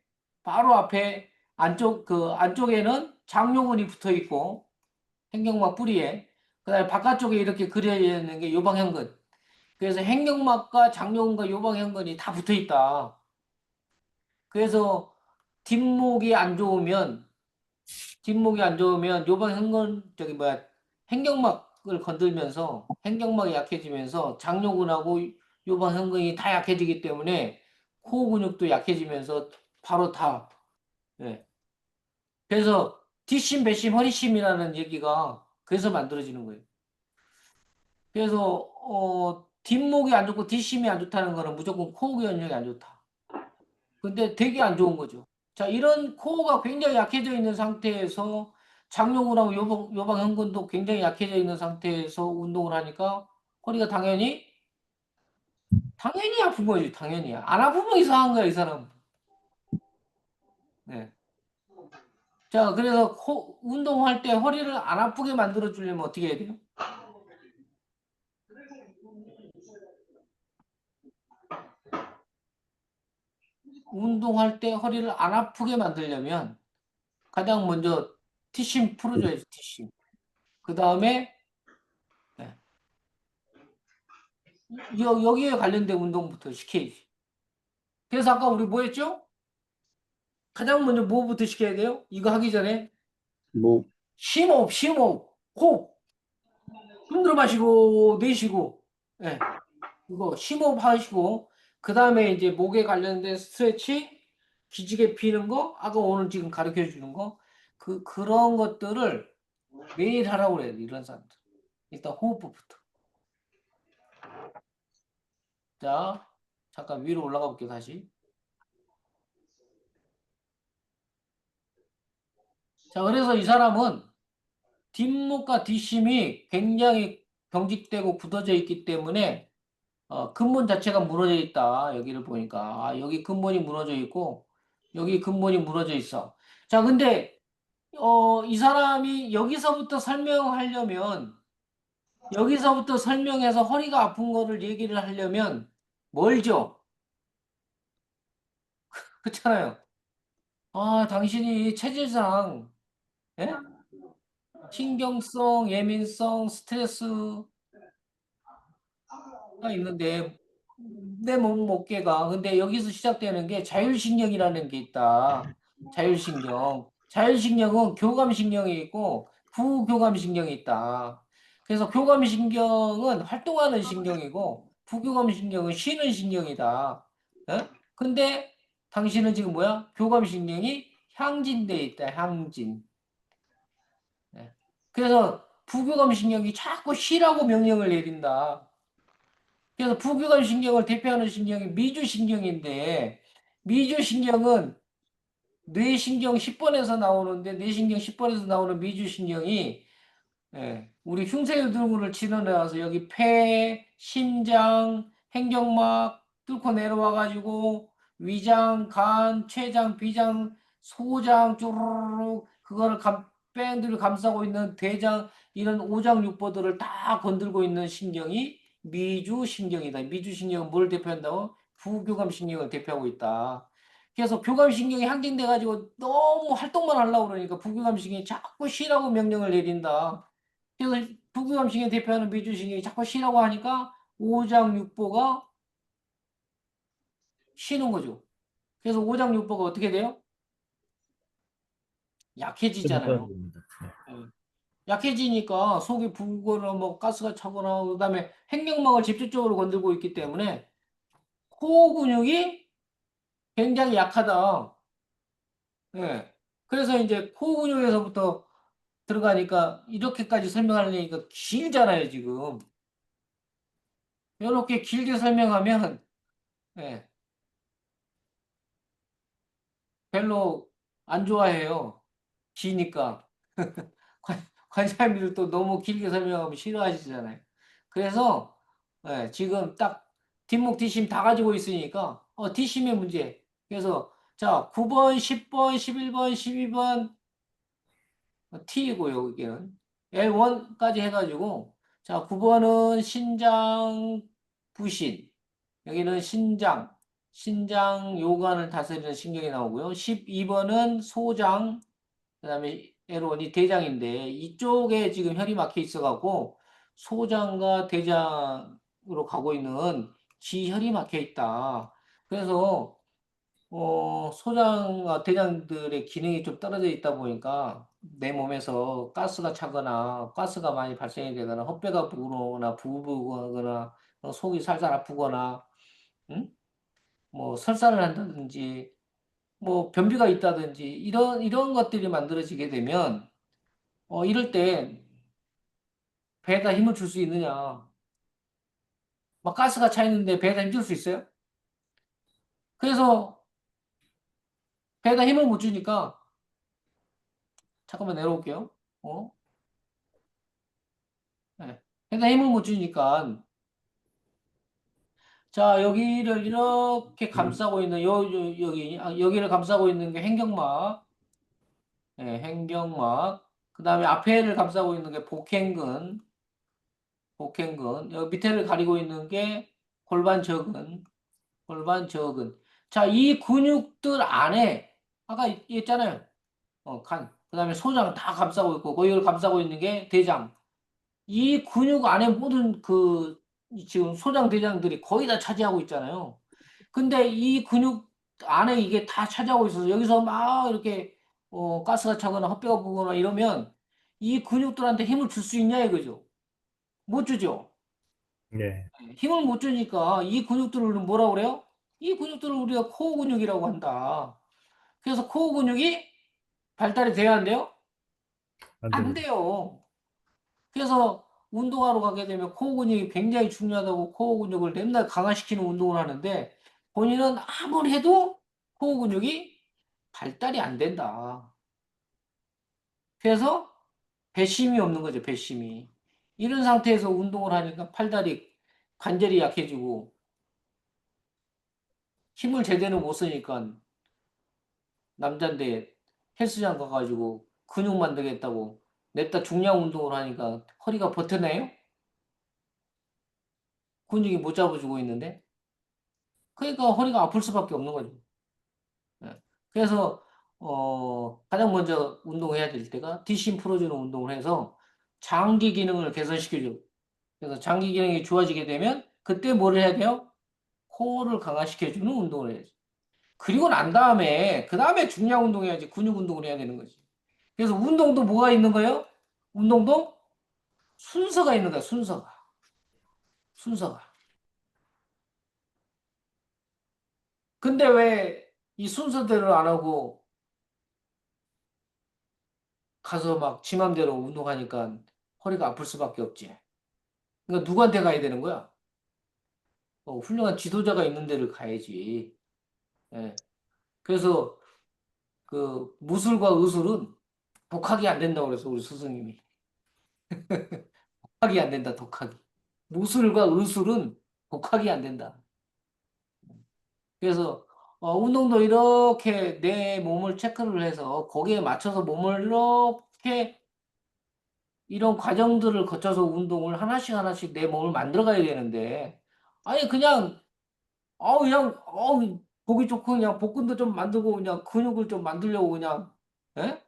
안쪽에는 장요근이 붙어 있고, 행경막 뿌리에, 그 다음에 바깥쪽에 이렇게 그려져 있는 게 요방형근. 그래서 행경막과 장요근과 요방형근이 다 붙어 있다. 그래서 뒷목이 안 좋으면, 요방형근, 행경막을 건들면서 행경막이 약해지면서 장요근하고 요방형근이 다 약해지기 때문에 코어 근육도 약해지면서 바로 다, 예. 그래서 뒷심, 배심, 허리심이라는 얘기가 그래서 만들어지는 거예요. 그래서 뒷목이 안 좋고 뒷심이 안 좋다는 거는 무조건 코어 근육이 안 좋다. 근데 되게 안 좋은 거죠. 자, 이런 코어가 굉장히 약해져 있는 상태에서 장요근하고 요방형근도 굉장히 약해져 있는 상태에서 운동을 하니까 허리가 당연히 아픈 거지, 당연히. 안 아프면 이상한 거야, 이 사람. 네. 자, 그래서 운동할 때 허리를 안 아프게 만들어 주려면 어떻게 해야 돼요? 운동할 때 허리를 안 아프게 만들려면 가장 먼저 티심 풀어줘야지, 티심. 그 다음에 여기에 관련된 운동부터 시켜야지. 그래서 아까 우리 뭐 했죠? 가장 먼저 뭐부터 시켜야 돼요? 이거 하기 전에 뭐, 심호흡, 호흡. 힘들어 마시고 내쉬고, 예, 이거 심호흡 하시고, 그 다음에 이제 목에 관련된 스트레치, 기지개 피는 거, 아까 오늘 지금 가르쳐 주는 거, 그런 것들을 매일 하라고 그래요, 이런 사람들. 일단 호흡부터. 자, 잠깐 위로 올라가 볼게요, 다시. 자, 그래서 이 사람은 뒷목과 뒷심이 굉장히 경직되고 굳어져 있기 때문에 근본 자체가 무너져 있다. 여기를 보니까 여기 근본이 무너져 있고 여기 근본이 무너져 있어. 자, 근데 이 사람이 여기서부터 설명해서 허리가 아픈 거를 얘기를 하려면 멀죠. 그렇잖아요. 당신이 체질상 예? 신경성, 예민성, 스트레스가 있는데 내 몸 어깨가 근데 여기서 시작되는 게 자율신경이라는 게 있다. 자율신경. 자율신경은 교감신경이 있고 부교감신경이 있다. 그래서 교감신경은 활동하는 신경이고 부교감신경은 쉬는 신경이다. 어? 근데 당신은 지금 뭐야? 교감신경이 향진돼 있다. 향진. 예. 그래서 부교감신경이 자꾸 쉬라고 명령을 내린다. 그래서 부교감신경을 대표하는 신경이 미주신경인데 미주신경은 뇌신경 10번에서 나오는데 뇌신경 10번에서 나오는 미주신경이 우리 흉쇄유두근을 치러 나와서 여기 폐, 심장, 행경막 뚫고 내려와 가지고 위장, 간, 췌장, 비장, 소장 쭈르륵 그거를 뺑들이 감싸고 있는 대장 이런 오장육부들을 다 건들고 있는 신경이 미주신경이다. 미주신경은 뭘 대표한다고? 부교감신경을 대표하고 있다. 그래서 교감신경이 항진돼 가지고 너무 활동만 하려고 그러니까 부교감신경이 자꾸 쉬라고 명령을 내린다. 그래서 부교감신경 대표하는 미주신경이 자꾸 쉬라고 하니까 오장육부가 쉬는 거죠. 그래서 오장육부가 어떻게 돼요? 약해지잖아요. 겁니다. 네. 예. 약해지니까 속이 붓거나 뭐 가스가 차거나 그다음에 행경막을 직접적으로 건들고 있기 때문에 코 근육이 굉장히 약하다. 예. 그래서 이제 코 근육에서부터 들어가니까 이렇게까지 설명하려니까 길잖아요, 지금. 이렇게 길게 설명하면 예, 별로 안 좋아해요. 기니까. 관사님들도 너무 길게 설명하면 싫어하시잖아요. 그래서 지금 딱 뒷목 뒷심 다 가지고 있으니까 뒷심의 문제. 그래서 자 9번, 10번, 11번, 12번 T이고요. 이게는 L1까지 해가지고 자 9번은 신장 부신 여기는 신장 요관을 다스리는 신경이 나오고요. 12번은 소장 그다음에 L1이 대장인데 이쪽에 지금 혈이 막혀 있어갖고 소장과 대장으로 가고 있는 지혈이 막혀 있다. 그래서 소장과 대장들의 기능이 좀 떨어져 있다 보니까 내 몸에서 가스가 차거나 가스가 많이 발생이 되거나 헛배가 부거나 부부거나 속이 살살 아프거나 응? 뭐 설사를 한다든지 뭐 변비가 있다든지 이런 것들이 만들어지게 되면 이럴 때 배에다 힘을 줄 수 있느냐? 막 가스가 차 있는데 배에다 힘 줄 수 있어요? 그래서 배에다 힘을 못 주니까 잠깐만 내려올게요. 어? 네. 배에다 힘을 못 주니까 자 여기를 이렇게 감싸고 있는 여기를 감싸고 있는 게 행경막, 행경막. 그 다음에 앞에를 감싸고 있는 게 복행근. 여기 밑에를 가리고 있는 게 골반저근. 골반저근. 자, 이 근육들 안에 아까 얘기했잖아요. 간. 그다음에 소장 다 감싸고 있고 거기를 감싸고 있는 게 대장. 이 근육 안에 모든 지금 소장 대장들이 거의 다 차지하고 있잖아요. 근데 이 근육 안에 이게 다 차지하고 있어서 여기서 막 이렇게 가스가 차거나 헛배가 부거나 이러면 이 근육들한테 힘을 줄 수 있냐 이거죠. 못 주죠. 네. 힘을 못 주니까 이 근육들을 뭐라고 그래요? 이 근육들을 우리가 코어 근육이라고 한다. 그래서 코어 근육이 발달이 돼야 한대요? 안 안 됩니다. 돼요. 그래서 운동하러 가게 되면 코어 근육이 굉장히 중요하다고 코어 근육을 맨날 강화시키는 운동을 하는데 본인은 아무리 해도 코어 근육이 발달이 안 된다. 그래서 배심이 없는 거죠, 배심이. 이런 상태에서 운동을 하니까 팔다리 관절이 약해지고 힘을 제대로 못 쓰니까 남잔데 헬스장 가가지고 근육 만들겠다고 냅다 중량 운동을 하니까 허리가 버텨내요? 근육이 못 잡아주고 있는데? 그러니까 허리가 아플 수밖에 없는 거죠. 예. 그래서 가장 먼저 운동해야 될 때가 뒷심 풀어주는 운동을 해서 장기 기능을 개선시켜줘. 그래서 장기 기능이 좋아지게 되면 그때 뭐를 해야 돼요? 코어를 강화시켜주는 운동을 해야죠. 그리고 난 다음에 그 다음에 중량 운동해야지 근육 운동을 해야 되는 거지. 그래서 운동도 뭐가 있는 거예요? 운동도 순서가 있는 거야. 순서가. 근데 왜 이 순서대로 안 하고 가서 막 지 맘대로 운동하니까 허리가 아플 수밖에 없지. 그러니까 누구한테 가야 되는 거야? 훌륭한 지도자가 있는 데를 가야지. 예. 그래서 그 무술과 의술은 독학이 안 된다고 그래서 우리 스승님이. 독학이 안 된다, 독학이. 무술과 의술은 독학이 안 된다. 그래서 운동도 이렇게 내 몸을 체크를 해서 거기에 맞춰서 몸을 이렇게 이런 과정들을 거쳐서 운동을 하나씩 내 몸을 만들어 가야 되는데 아니 그냥 보기 좋고 그냥 복근도 좀 만들고 그냥 근육을 좀 만들려고 그냥 예?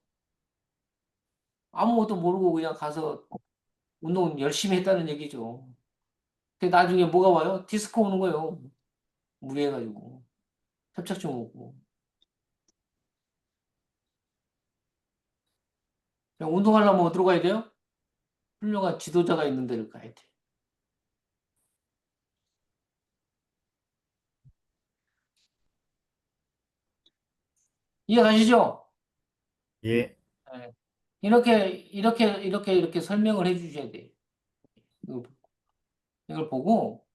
아무것도 모르고 그냥 가서 운동 열심히 했다는 얘기죠. 근데 나중에 뭐가 와요? 디스크 오는 거예요. 무리해가지고 협착증 오고. 그냥 운동하려면 어디로 가야 돼요? 훌륭한 지도자가 있는 데를 가야 돼. 이해가시죠? 예. 예. 이렇게 설명을 해 주셔야 돼. 이걸 보고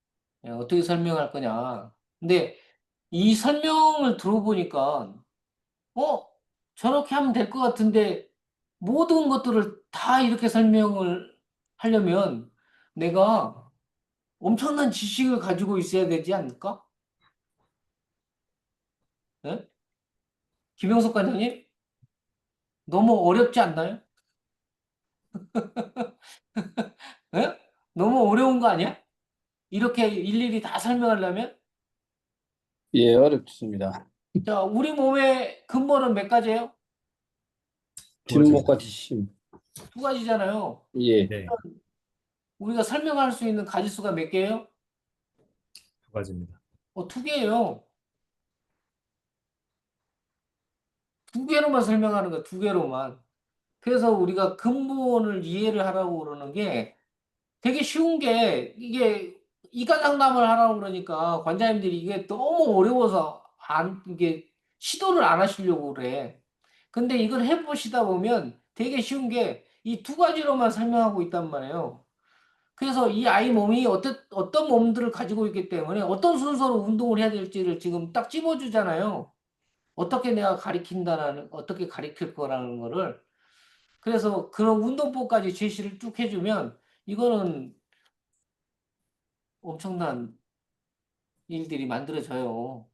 어떻게 설명할 거냐. 근데 이 설명을 들어보니까 어? 저렇게 하면 될 것 같은데 모든 것들을 다 이렇게 설명을 하려면 내가 엄청난 지식을 가지고 있어야 되지 않을까? 예? 김영석 관장님? 너무 어렵지 않나요? 예? 너무 어려운 거 아니야? 이렇게 일일이 다 설명하려면? 예, 어렵습니다. 자, 우리 몸의 근본은 몇 가지예요? 두 가지. 뒷목과 뒷심. 두 가지잖아요. 예, 네. 우리가 설명할 수 있는 가지수가 몇 개예요? 두 가지입니다. 두 개예요. 두 개로만 설명하는 거야, 두 개로만. 그래서 우리가 근본을 이해를 하라고 그러는 게 되게 쉬운 게 이게 이가장남을 하라고 그러니까 관장님들이 이게 너무 어려워서 이게 시도를 안 하시려고 그래. 근데 이걸 해보시다 보면 되게 쉬운 게 이 두 가지로만 설명하고 있단 말이에요. 그래서 이 아이 몸이 어떤 몸들을 가지고 있기 때문에 어떤 순서로 운동을 해야 될지를 지금 딱 찝어주잖아요. 어떻게 내가 어떻게 가리킬 거라는 거를. 그래서 그런 운동법까지 제시를 쭉 해주면 이거는 엄청난 일들이 만들어져요.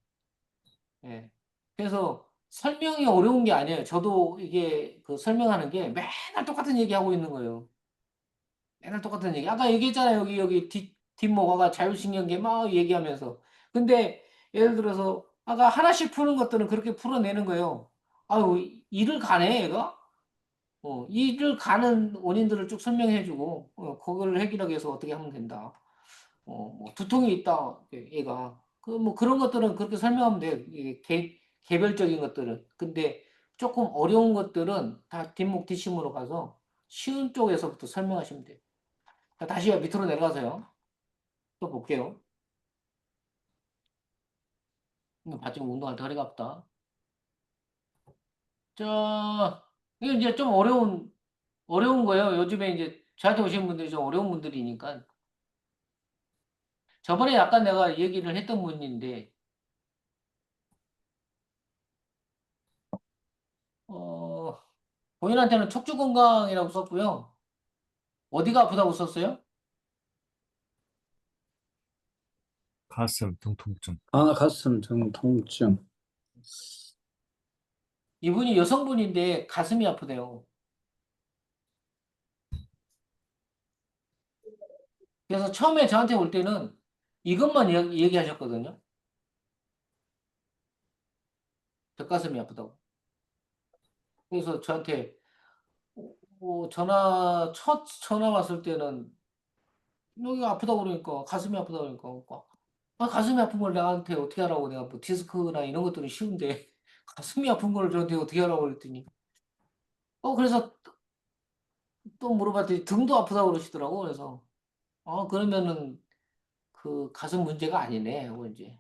예. 그래서 설명이 어려운 게 아니에요. 저도 이게 그 설명하는 게 맨날 똑같은 얘기 하고 있는 거예요. 맨날 똑같은 얘기. 아까 얘기했잖아요. 여기 뒷목아가 자율신경계 막 얘기하면서. 근데 예를 들어서 아까 하나씩 푸는 것들은 그렇게 풀어내는 거예요. 아유, 이를 가네, 얘가? 이를 가는 원인들을 쭉 설명해주고, 그걸 해결하기 위해서 어떻게 하면 된다. 뭐 두통이 있다, 얘가. 뭐 그런 것들은 그렇게 설명하면 돼. 이게 개별적인 것들은. 근데 조금 어려운 것들은 다 뒷목 뒷심으로 가서 쉬운 쪽에서부터 설명하시면 돼. 자, 다시 밑으로 내려가세요. 또 볼게요. 바짝 운동할 때 허리가 아프다. 이게 이제 좀 어려운 거예요. 요즘에 이제 저한테 오시는 분들이 좀 어려운 분들이니까. 저번에 약간 내가 얘기를 했던 분인데, 어, 본인한테는 척추 건강이라고 썼고요. 어디가 아프다고 썼어요? 가슴, 등 통증. 가슴 등 통증. 이분이 여성분인데 가슴이 아프대요. 그래서 처음에 저한테 올 때는 이것만 얘기하셨거든요. 벽가슴이 아프다고. 그래서 저한테 첫 전화 왔을 때는 여기가 아프다고 그러니까 가슴이 아프다고 그러니까 가슴이 아픈 걸 나한테 어떻게 하라고 내가 뭐 디스크나 이런 것들은 쉬운데 가슴이 아픈 걸 저한테 어떻게 하라고 그랬더니 그래서 또 물어봤더니 등도 아프다고 그러시더라고. 그래서 그러면은 그 가슴 문제가 아니네 하고 이제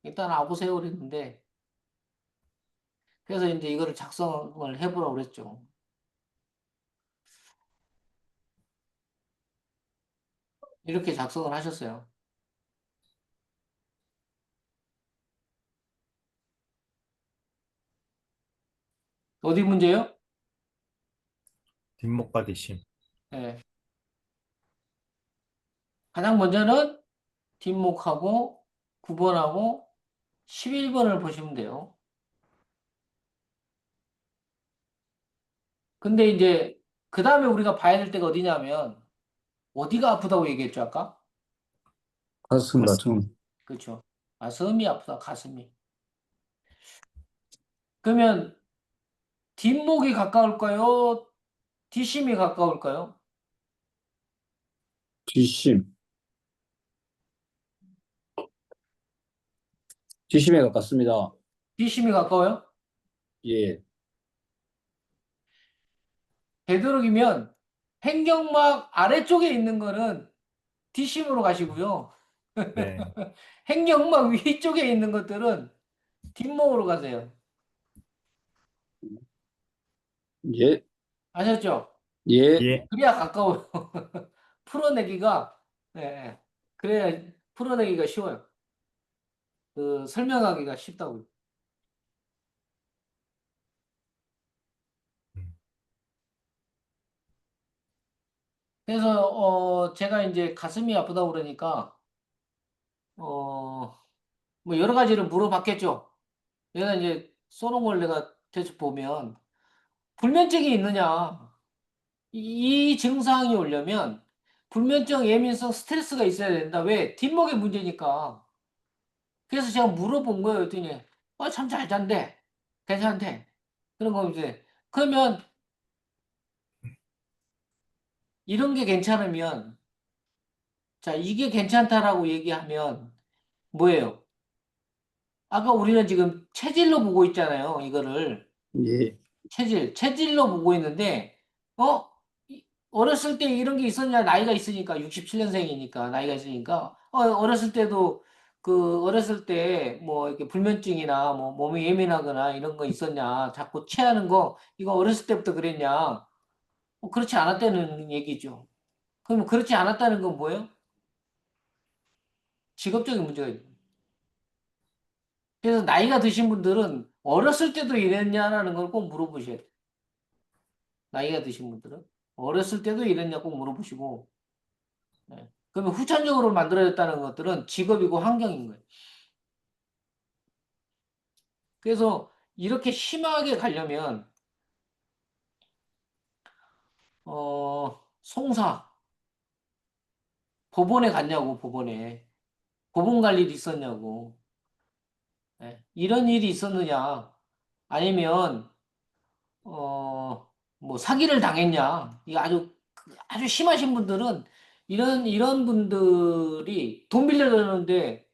일단 와보세요 그랬는데 그래서 이제 이거를 작성을 해보라고 그랬죠. 이렇게 작성을 하셨어요. 어디 문제요? 뒷목과 뒷심. 예. 가장 먼저는 뒷목하고 9번하고 11번을 보시면 돼요. 근데 이제 그 다음에 우리가 봐야 될 때가 어디냐면 어디가 아프다고 얘기했죠 아까? 가슴과 등. 그렇죠. 가슴이 아프다 가슴이. 그러면 뒷목이 가까울까요? 뒷심이 가까울까요? 뒷심. 뒷심에 가깝습니다. 뒷심이 가까워요? 예. 되도록이면 횡격막 아래쪽에 있는 거는 뒷심으로 가시고요. 네. 횡격막 위쪽에 있는 것들은 뒷목으로 가세요. 예. 아셨죠? 예. 예. 그래야 가까워요. 풀어내기가, 예, 예. 그래야 풀어내기가 쉬워요. 그 설명하기가 쉽다고요. 음. 그래서, 제가 이제 가슴이 아프다고 그러니까, 뭐 여러 가지를 물어봤겠죠. 내가 이제 써놓은 걸 내가 계속 보면, 불면증이 있느냐. 이 증상이 오려면 불면증, 예민성, 스트레스가 있어야 된다. 왜? 뒷목의 문제니까. 그래서 제가 물어본 거예요. 그랬더니, 참 잘 잔대. 괜찮대. 그런 거 이제. 그러면 이런 게 괜찮으면, 자, 이게 괜찮다라고 얘기하면 뭐예요? 아까 우리는 지금 체질로 보고 있잖아요. 이거를. 예. 체질로 보고 있는데, 어? 어렸을 때 이런 게 있었냐? 나이가 있으니까, 67년생이니까, 나이가 있으니까, 어렸을 때도, 어렸을 때, 뭐, 이렇게 불면증이나, 뭐, 몸이 예민하거나 이런 거 있었냐? 자꾸 체하는 거, 이거 어렸을 때부터 그랬냐? 그렇지 않았다는 얘기죠. 그럼 그렇지 않았다는 건 뭐예요? 직업적인 문제가 있는 거예요. 그래서 나이가 드신 분들은 어렸을 때도 이랬냐라는 걸 꼭 물어보셔야 돼요. 나이가 드신 분들은. 어렸을 때도 이랬냐 꼭 물어보시고, 네. 그러면 후천적으로 만들어졌다는 것들은 직업이고 환경인 거예요. 그래서 이렇게 심하게 가려면, 송사, 법원에 갔냐고, 법원에. 법원 갈 일이 있었냐고. 네. 이런 일이 있었느냐. 아니면, 뭐, 사기를 당했냐. 이거 아주 심하신 분들은, 이런 분들이 돈 빌려줬는데,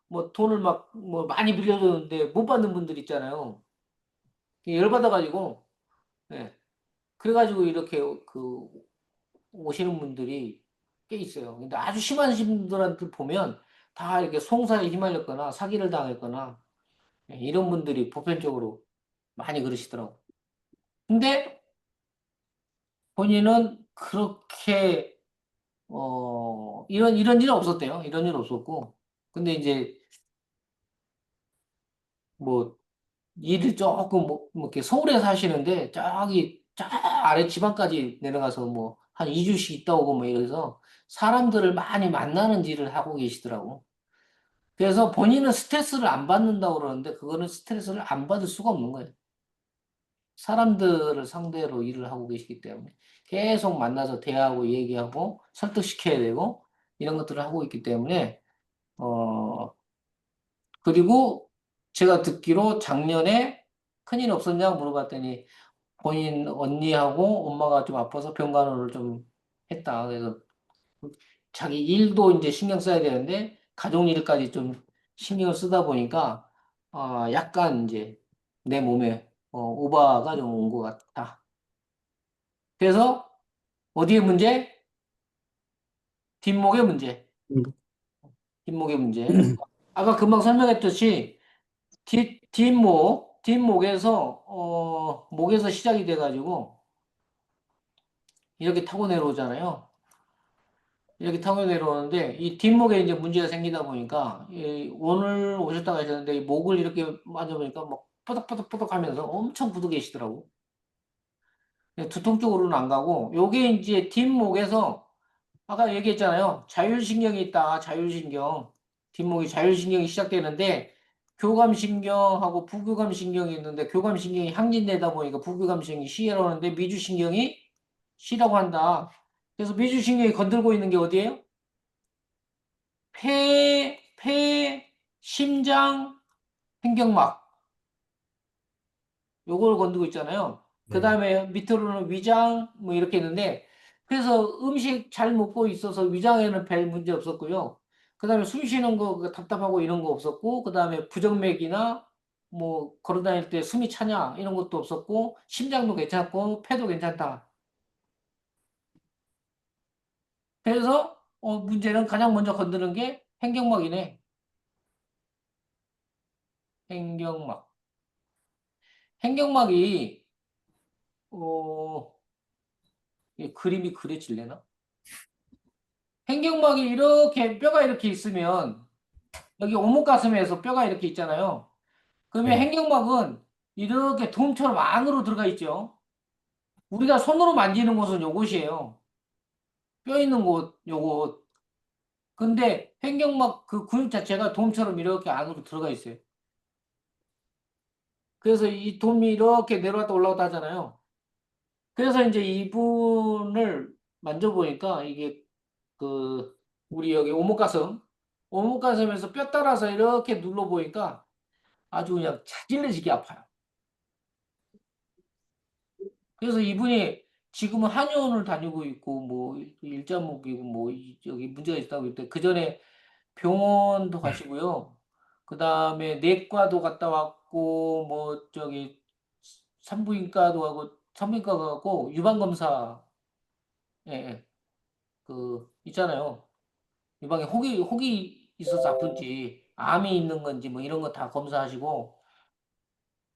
뭐, 돈을 뭐, 많이 빌려줬는데, 못 받는 분들 있잖아요. 열받아가지고, 예. 그래가지고 이렇게 오시는 분들이 꽤 있어요. 근데 아주 심하신 분들한테 보면 다 이렇게 송사에 휘말렸거나 사기를 당했거나 이런 분들이 보편적으로 많이 그러시더라고. 근데 본인은 그렇게, 이런 일은 없었대요. 이런 일 없었고. 근데 이제 뭐 일을 조금 뭐 이렇게 서울에 사시는데 저기 저 아래 지방까지 내려가서 뭐 한 2주씩 있다 오고 뭐 이래서 사람들을 많이 만나는 일을 하고 계시더라고. 그래서 본인은 스트레스를 안 받는다고 그러는데 그거는 스트레스를 안 받을 수가 없는 거예요. 사람들을 상대로 일을 하고 계시기 때문에 계속 만나서 대화하고 얘기하고 설득시켜야 되고 이런 것들을 하고 있기 때문에 어 그리고 제가 듣기로 작년에 큰일 없었냐고 물어봤더니 본인 언니하고 엄마가 좀 아파서 병간호를 좀 했다. 그래서 자기 일도 이제 신경 써야 되는데 가족 일까지 좀 신경을 쓰다 보니까 약간 이제 내 몸에 오바가 좀 온 것 같다. 그래서 어디에 문제? 뒷목의 문제. 뒷목의 문제. 아까 금방 설명했듯이 뒷목에서 목에서 시작이 돼가지고 이렇게 타고 내려오잖아요. 이렇게 타고 내려오는데 이 뒷목에 이제 문제가 생기다 보니까 오늘 오셨다가 하셨는데 이 목을 이렇게 만져보니까 막 푸덕푸덕푸덕 하면서 엄청 부득 계시더라고. 두통 쪽으로는 안 가고 요게 이제 뒷목에서 아까 얘기했잖아요. 자율신경이 있다. 자율신경. 뒷목이 자율신경이 시작되는데 교감신경하고 부교감신경이 있는데 교감신경이 항진되다 보니까 부교감신경이 쉬라고 하는데 미주신경이 쉬라고 한다. 그래서 미주신경이 건들고 있는 게 어디예요? 심장, 횡격막. 요걸 건드고 있잖아요. 그 네. 다음에 밑으로는 위장, 뭐 이렇게 있는데, 그래서 음식 잘 먹고 있어서 위장에는 별 문제 없었고요. 그 다음에 숨 쉬는 거 답답하고 이런 거 없었고, 그 다음에 부정맥이나 뭐 걸어 다닐 때 숨이 차냐 이런 것도 없었고, 심장도 괜찮고, 폐도 괜찮다. 그래서 문제는 가장 먼저 건드는 게 횡격막이네. 횡격막. 횡격막이 어, 이 그림이 그려질래나? 횡격막이 이렇게 뼈가 이렇게 있으면 여기 오목가슴에서 뼈가 이렇게 있잖아요. 그러면 네. 횡격막은 이렇게 돔처럼 안으로 들어가 있죠. 우리가 손으로 만지는 곳은 요곳이에요. 뼈 있는 곳, 요곳. 근데 횡격막 그 근육 자체가 돔처럼 이렇게 안으로 들어가 있어요. 그래서 이 돔이 이렇게 내려왔다 올라왔다 하잖아요. 그래서 이제 이분을 만져보니까 이게 그 우리 여기 오목가슴에서 뼈 따라서 이렇게 눌러보니까 아주 그냥 자질러지게 아파요. 그래서 이분이 지금은 한의원을 다니고 있고 뭐 일자목이고 뭐 여기 문제가 있다고 했대. 그 전에 병원도 가시고요. 그 다음에 내과도 갔다 왔고 뭐 저기 산부인과도 가고 산부인과 가고 유방검사 예, 예. 그 있잖아요. 유방에 혹이 있어서 아픈지, 암이 있는 건지, 뭐 이런 거 다 검사하시고,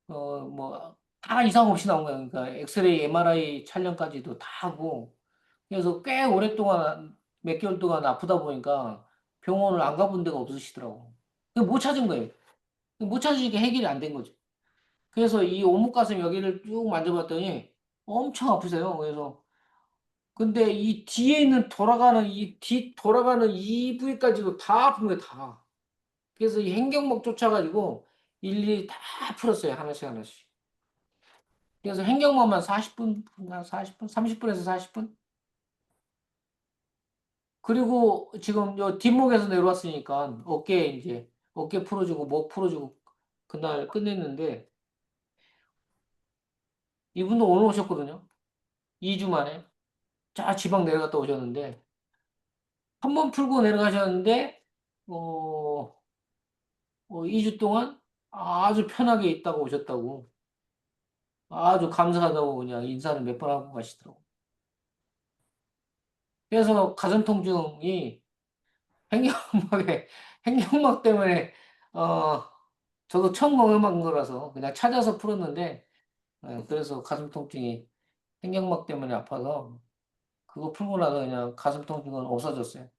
뭐, 다 이상 없이 나온 거예요. 그러니까 엑스레이, MRI 촬영까지도 다 하고, 그래서 꽤 오랫동안, 몇 개월 동안 아프다 보니까 병원을 안 가본 데가 없으시더라고. 못 찾은 거예요. 못 찾으니까 해결이 안 된 거죠. 그래서 이 오목가슴 여기를 쭉 만져봤더니 엄청 아프세요. 그래서, 근데 이 뒤에 있는 돌아가는 이 부위까지도 다 아픈 거예요, 다. 그래서 이 행경목 쫓아가지고 일일이 다 풀었어요. 하나씩 하나씩. 그래서 행경목만 40분, 40분, 30분에서 40분? 그리고 지금 요 뒷목에서 내려왔으니까 어깨 풀어주고 목 풀어주고 그날 끝냈는데 이분도 오늘 오셨거든요. 2주 만에. 자, 지방 내려갔다 오셨는데 한 번 풀고 내려가셨는데 어, 2주 동안 아주 편하게 있다가 오셨다고. 아주 감사하다고 그냥 인사를 몇 번 하고 가시더라고. 그래서 가슴 통증이 횡격막에, 횡격막 때문에, 어, 저도 처음 경험한 거라서 그냥 찾아서 풀었는데, 그래서 가슴 통증이 횡격막 때문에 아파서 그거 풀고 나서 그냥 가슴 통증은 없어졌어요.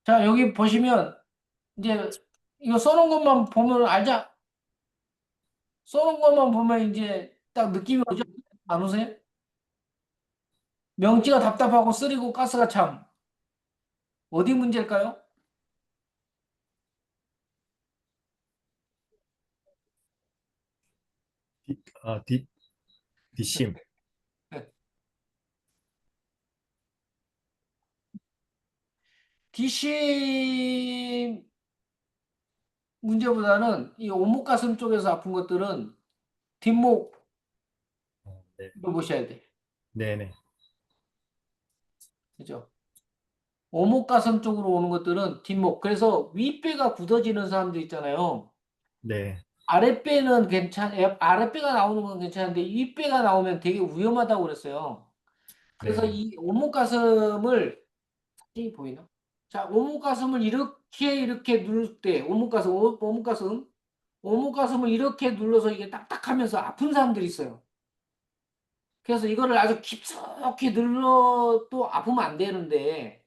자, 여기 보시면, 이제, 이거 써놓은 것만 보면 알자. 써놓은 것만 보면 이제 딱 느낌이 오죠? 안 오세요? 명치가 답답하고 쓰리고 가스가 참. 어디 문제일까요? 뒷, 아, 뒷, 뒷심. 뒷심은 문제보다는 이 오목가슴 쪽에서 아픈 것들은 뒷목으로 네. 보셔야 돼. 네네. 그죠? 오목가슴 쪽으로 오는 것들은 뒷목. 그래서 윗배가 굳어지는 사람들 있잖아요. 네. 아랫배는 아랫배가 나오는 건 괜찮은데 윗배가 나오면 되게 위험하다고 그랬어요. 그래서 네. 이 오목가슴을, 이 보이나? 자, 오목가슴을 이렇게 누를 때, 오목가슴을 이렇게 눌러서 이게 딱딱하면서 아픈 사람들이 있어요. 그래서 이거를 아주 깊숙이 눌러도 아프면 안 되는데,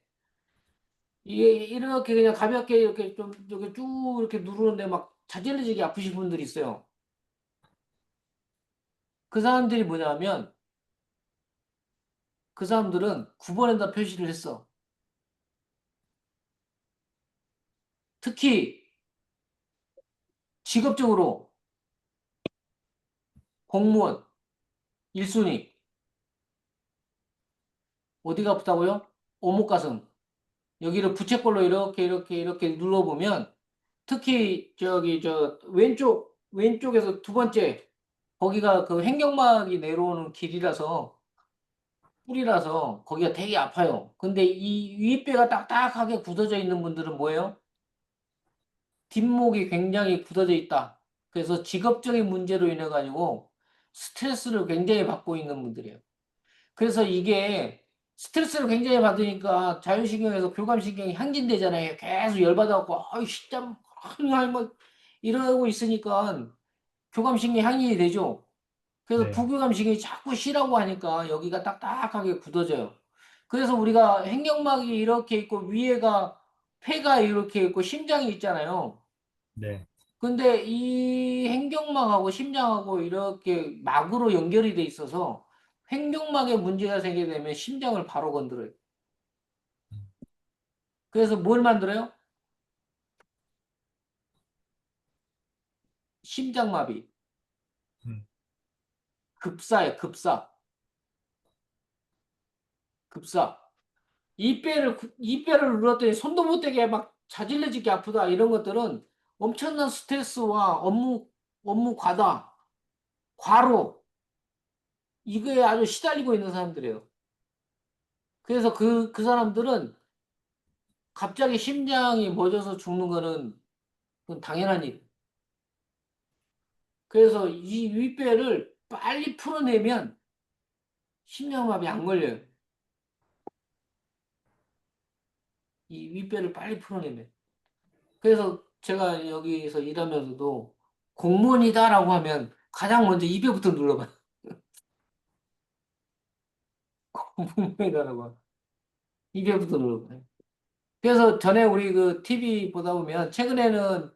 이게 이렇게 그냥 가볍게 이렇게 좀, 이렇게 쭉 이렇게 누르는데 막 자질리지게 아프신 분들이 있어요. 그 사람들이 뭐냐면, 그 사람들은 9번에다 표시를 했어. 특히 직업적으로 공무원 1순위 어디가 아프다고요? 오목가슴. 여기를 부채꼴로 이렇게 눌러보면 특히 저기 저 왼쪽에서 두 번째 거기가 그 횡격막이 내려오는 길이라서 뿔이라서 거기가 되게 아파요. 근데 이 윗배가 딱딱하게 굳어져 있는 분들은 뭐예요? 뒷목이 굉장히 굳어져 있다. 그래서 직업적인 문제로 인해 가지고 스트레스를 굉장히 받고 있는 분들이에요. 그래서 이게 스트레스를 굉장히 받으니까 자율신경에서 교감신경이 항진되잖아요. 계속 열받아갖고, 아이, 진짜, 아니, 뭐, 이러고 있으니까 교감신경이 항진이 되죠. 그래서 네. 부교감신경이 자꾸 쉬라고 하니까 여기가 딱딱하게 굳어져요. 그래서 우리가 횡격막이 이렇게 있고 위에가 폐가 이렇게 있고 심장이 있잖아요. 네. 근데 이 횡격막하고 심장하고 이렇게 막으로 연결이 돼 있어서 횡격막에 문제가 생기게 되면 심장을 바로 건드려요. 그래서 뭘 만들어요? 심장마비, 음. 급사예요, 급사. 이 뼈를 눌렀더니 손도 못 대게 막 자질러지게 아프다 이런 것들은 엄청난 스트레스와 업무 과다, 과로 이거에 아주 시달리고 있는 사람들이에요. 그래서 그 사람들은 갑자기 심장이 멎어서 죽는 거는 그건 당연한 일. 그래서 이 윗배를 빨리 풀어내면 심장마비 안 걸려요. 이 윗배를 빨리 풀어내면. 그래서 제가 여기서 일하면서도 공무원이다라고 하면 가장 먼저 입에부터 눌러봐요. 공무원이다라고 하면 입에부터 눌러봐요. 그래서 전에 우리 그 TV 보다 보면 최근에는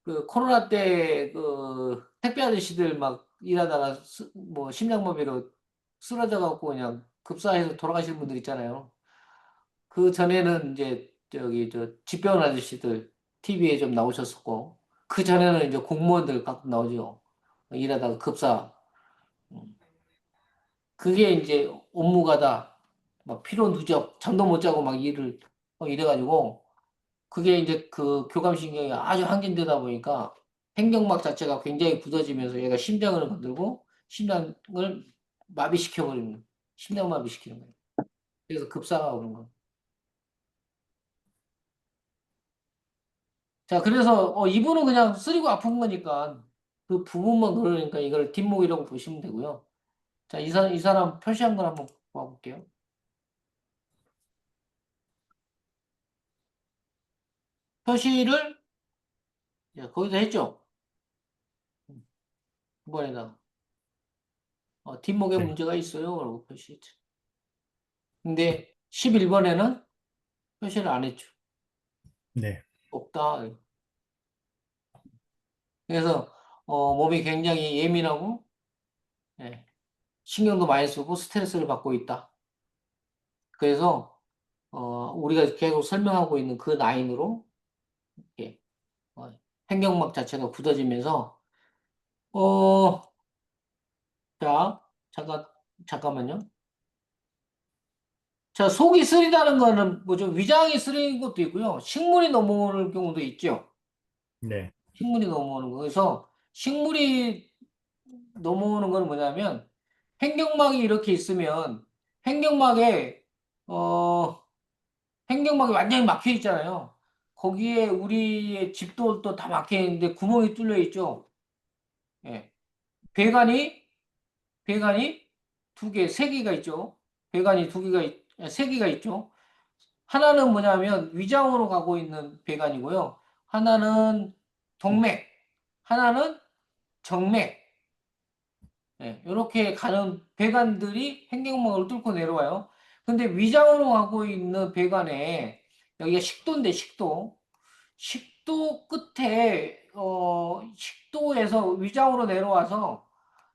그 코로나 때 그 택배 아저씨들 막 일하다가 뭐 심장마비로 쓰러져 갖고 그냥 급사해서 돌아가시는 분들 있잖아요. 그 전에는 이제 저기 저 집배원 아저씨들 TV에 좀 나오셨었고 그 전에는 이제 공무원들 가끔 나오죠. 일하다가 급사. 음. 그게 이제 업무가다. 막 피로 누적, 잠도 못 자고 막 일을 이래가지고 그게 이제 그 교감신경이 아주 항진되다 보니까 횡격막 자체가 굉장히 굳어지면서 얘가 심장을 건들고 심장을 마비시켜버리는 거예요. 심장 마비시키는 거예요. 그래서 급사가 오는 거예요. 자, 그래서 이분은 그냥 쓰리고 아픈 거니까 그 부분만 그러니까 이걸 뒷목이라고 보시면 되고요. 자, 이 사람 표시한 걸 한번 봐볼게요. 표시를 거기다 했죠. 이번에다가 뒷목에 네. 문제가 있어요. 라고 표시했죠. 근데 11번에는 표시를 안 했죠. 네. 없다. 그래서 몸이 굉장히 예민하고 예, 신경도 많이 쓰고 스트레스를 받고 있다. 그래서 우리가 계속 설명하고 있는 그 라인으로 이렇게 어, 횡격막 자체가 굳어지면서 어, 자, 잠깐만요. 자, 속이 쓰리다는 거는 뭐죠? 위장이 쓰린 것도 있고요. 식물이 넘어오는 경우도 있죠. 네. 식물이 넘어오는 거. 그래서 식물이 넘어오는 건 뭐냐면 횡격막이 이렇게 있으면 횡격막에 어 횡격막이 완전히 막혀 있잖아요. 거기에 우리의 집도 또 다 막혀 있는데 구멍이 뚫려 있죠. 예. 배관이 배관이 두 개, 세 개가 있죠. 배관이 두 개가 세 개가 있죠. 하나는 뭐냐면 위장으로 가고 있는 배관이고요. 하나는 동맥, 하나는 정맥. 예, 이렇게 가는 배관들이 횡격막을 뚫고 내려와요. 근데 위장으로 가고 있는 배관에 여기가 식도인데 식도. 식도 끝에 식도에서 위장으로 내려와서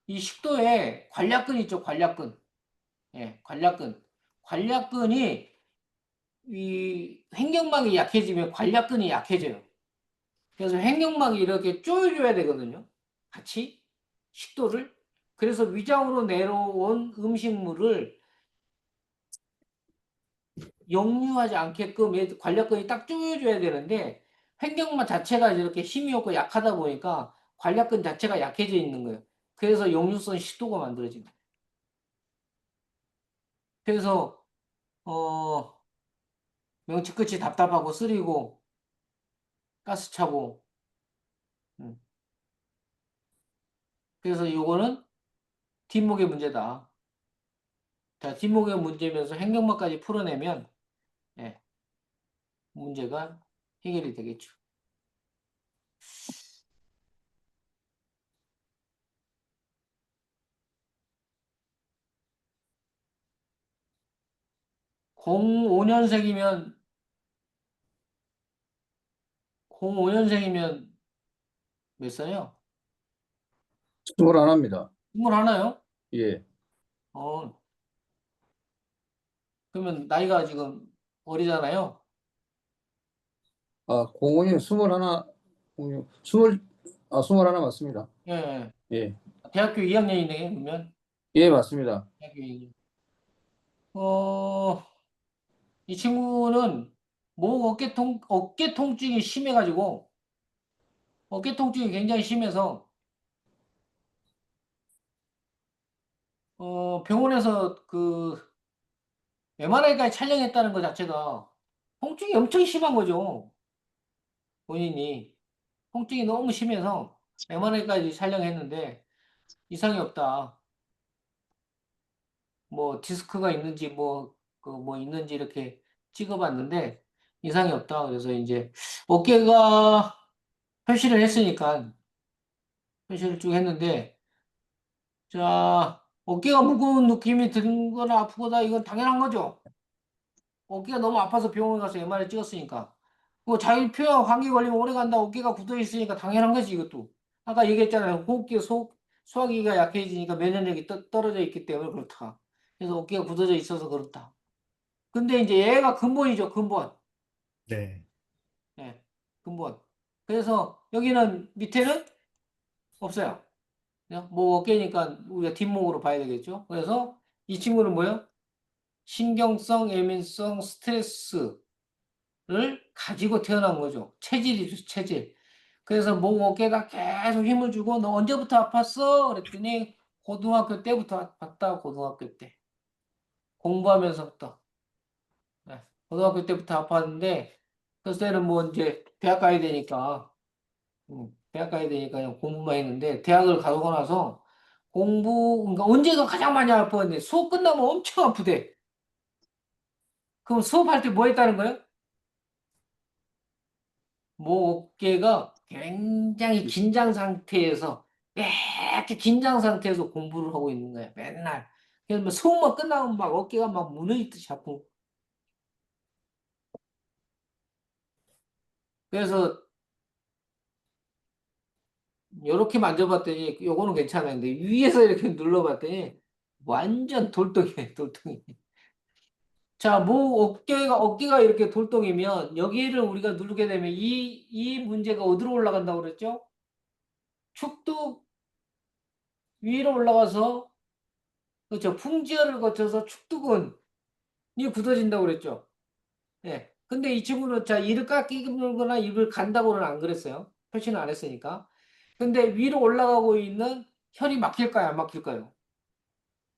이 식도에 관략근 있죠, 관략근. 예, 관략근. 관략근이 이 횡격막이 약해지면 관략근이 약해져요. 그래서 횡격막이 이렇게 조여줘야 되거든요. 같이 식도를. 그래서 위장으로 내려온 음식물을 역류하지 않게끔 관략근이 딱 조여줘야 되는데 횡격막 자체가 이렇게 힘이 없고 약하다 보니까 관략근 자체가 약해져 있는 거예요. 그래서 역류성 식도가 만들어집니다. 그래서 명치 끝이 답답하고 쓰리고 가스 차고 음. 그래서 요거는 뒷목의 문제다. 자, 뒷목의 문제면서 횡격막까지 풀어내면 예, 문제가 해결이 되겠죠. (05년생이면) (05년생이면) 몇 살이요? 21입니다. 21요? 예. 어, 그러면 나이가 지금 어리잖아요. 아, 05년 21, 21 맞습니다. 예, 예. 예. 대학교 2학년이네, 그러면. 예, 맞습니다. 대학교 2학년. 어, 이 친구는 목 어깨 통증이 심해가지고, 어깨 통증이 굉장히 심해서, 병원에서 그, MRI까지 촬영했다는 것 자체가 통증이 엄청 심한 거죠. 본인이. 통증이 너무 심해서 MRI까지 촬영했는데, 이상이 없다. 뭐, 디스크가 있는지, 뭐 있는지 이렇게 찍어봤는데, 이상이 없다. 그래서 이제, 어깨가 표시를 했으니까, 표시를 쭉 했는데, 자, 어깨가 무거운 느낌이 드는 거나 아프거나 이건 당연한 거죠. 어깨가 너무 아파서 병원 가서 MRI 찍었으니까. 뭐 자율표현 감기 걸리면 오래 간다. 어깨가 굳어 있으니까 당연한 거지, 이것도. 아까 얘기했잖아요. 호흡기, 소화기가 약해지니까 면역력이 떨어져 있기 때문에 그렇다. 그래서 어깨가 굳어져 있어서 그렇다. 근데 이제 얘가 근본이죠, 근본. 네. 예, 근본. 그래서 여기는 밑에는 없어요. 뭐 어깨니까 우리가 뒷목으로 봐야 되겠죠. 그래서 이 친구는 뭐예요? 신경성, 예민성, 스트레스를 가지고 태어난 거죠. 체질이죠, 체질. 그래서 목 어깨에다 계속 힘을 주고 너 언제부터 아팠어? 그랬더니 고등학교 때부터 아팠다, 고등학교 때. 공부하면서부터. 네, 고등학교 때부터 아팠는데 그때는 뭐 이제 대학 가야 되니까 대학 가야 되니까 그냥 공부만 했는데 대학을 가고 나서 그러니까 언제가 가장 많이 아팠는데 수업 끝나면 엄청 아프대. 그럼 수업할 때 뭐 했다는 거예요? 목 어깨가 굉장히 긴장 상태에서 이렇게 긴장 상태에서 공부를 하고 있는 거야 맨날. 그래서 뭐 수업만 끝나면 막 어깨가 막 무너지듯이 아프고. 그래서 이렇게 만져봤더니 요거는 괜찮은데 위에서 이렇게 눌러봤더니 완전 돌덩이네 돌덩이. 자, 어깨가 이렇게 돌덩이면 여기를 우리가 누르게 되면 이 문제가 어디로 올라간다고 그랬죠? 축도 위로 올라가서 그렇죠. 풍지혈을 거쳐서 축두근이 굳어진다고 그랬죠. 예. 근데 이 친구는 자, 이를 깎이거나 입을 간다고는 안 그랬어요. 표시는 안 했으니까. 근데 위로 올라가고 있는 혈이 막힐까요? 안 막힐까요?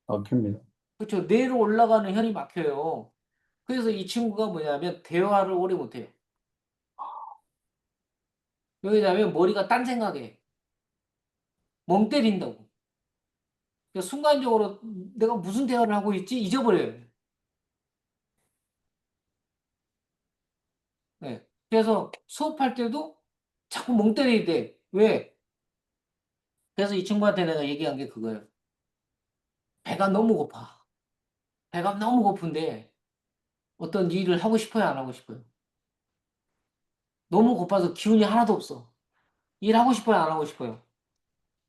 막힙니다. 그렇죠. 뇌로 올라가는 혈이 막혀요. 그래서 이 친구가 뭐냐면 대화를 오래 못해요. 왜냐면 머리가 딴 생각에 멍 때린다고. 그러니까 순간적으로 내가 무슨 대화를 하고 있지 잊어버려요. 네. 그래서 수업할 때도 자꾸 멍 때리게 돼. 왜? 그래서 이 친구한테 내가 얘기한 게 그거예요. 배가 너무 고파. 배가 너무 고픈데 어떤 일을 하고 싶어요, 안 하고 싶어요? 너무 고파서 기운이 하나도 없어. 일하고 싶어요, 안 하고 싶어요?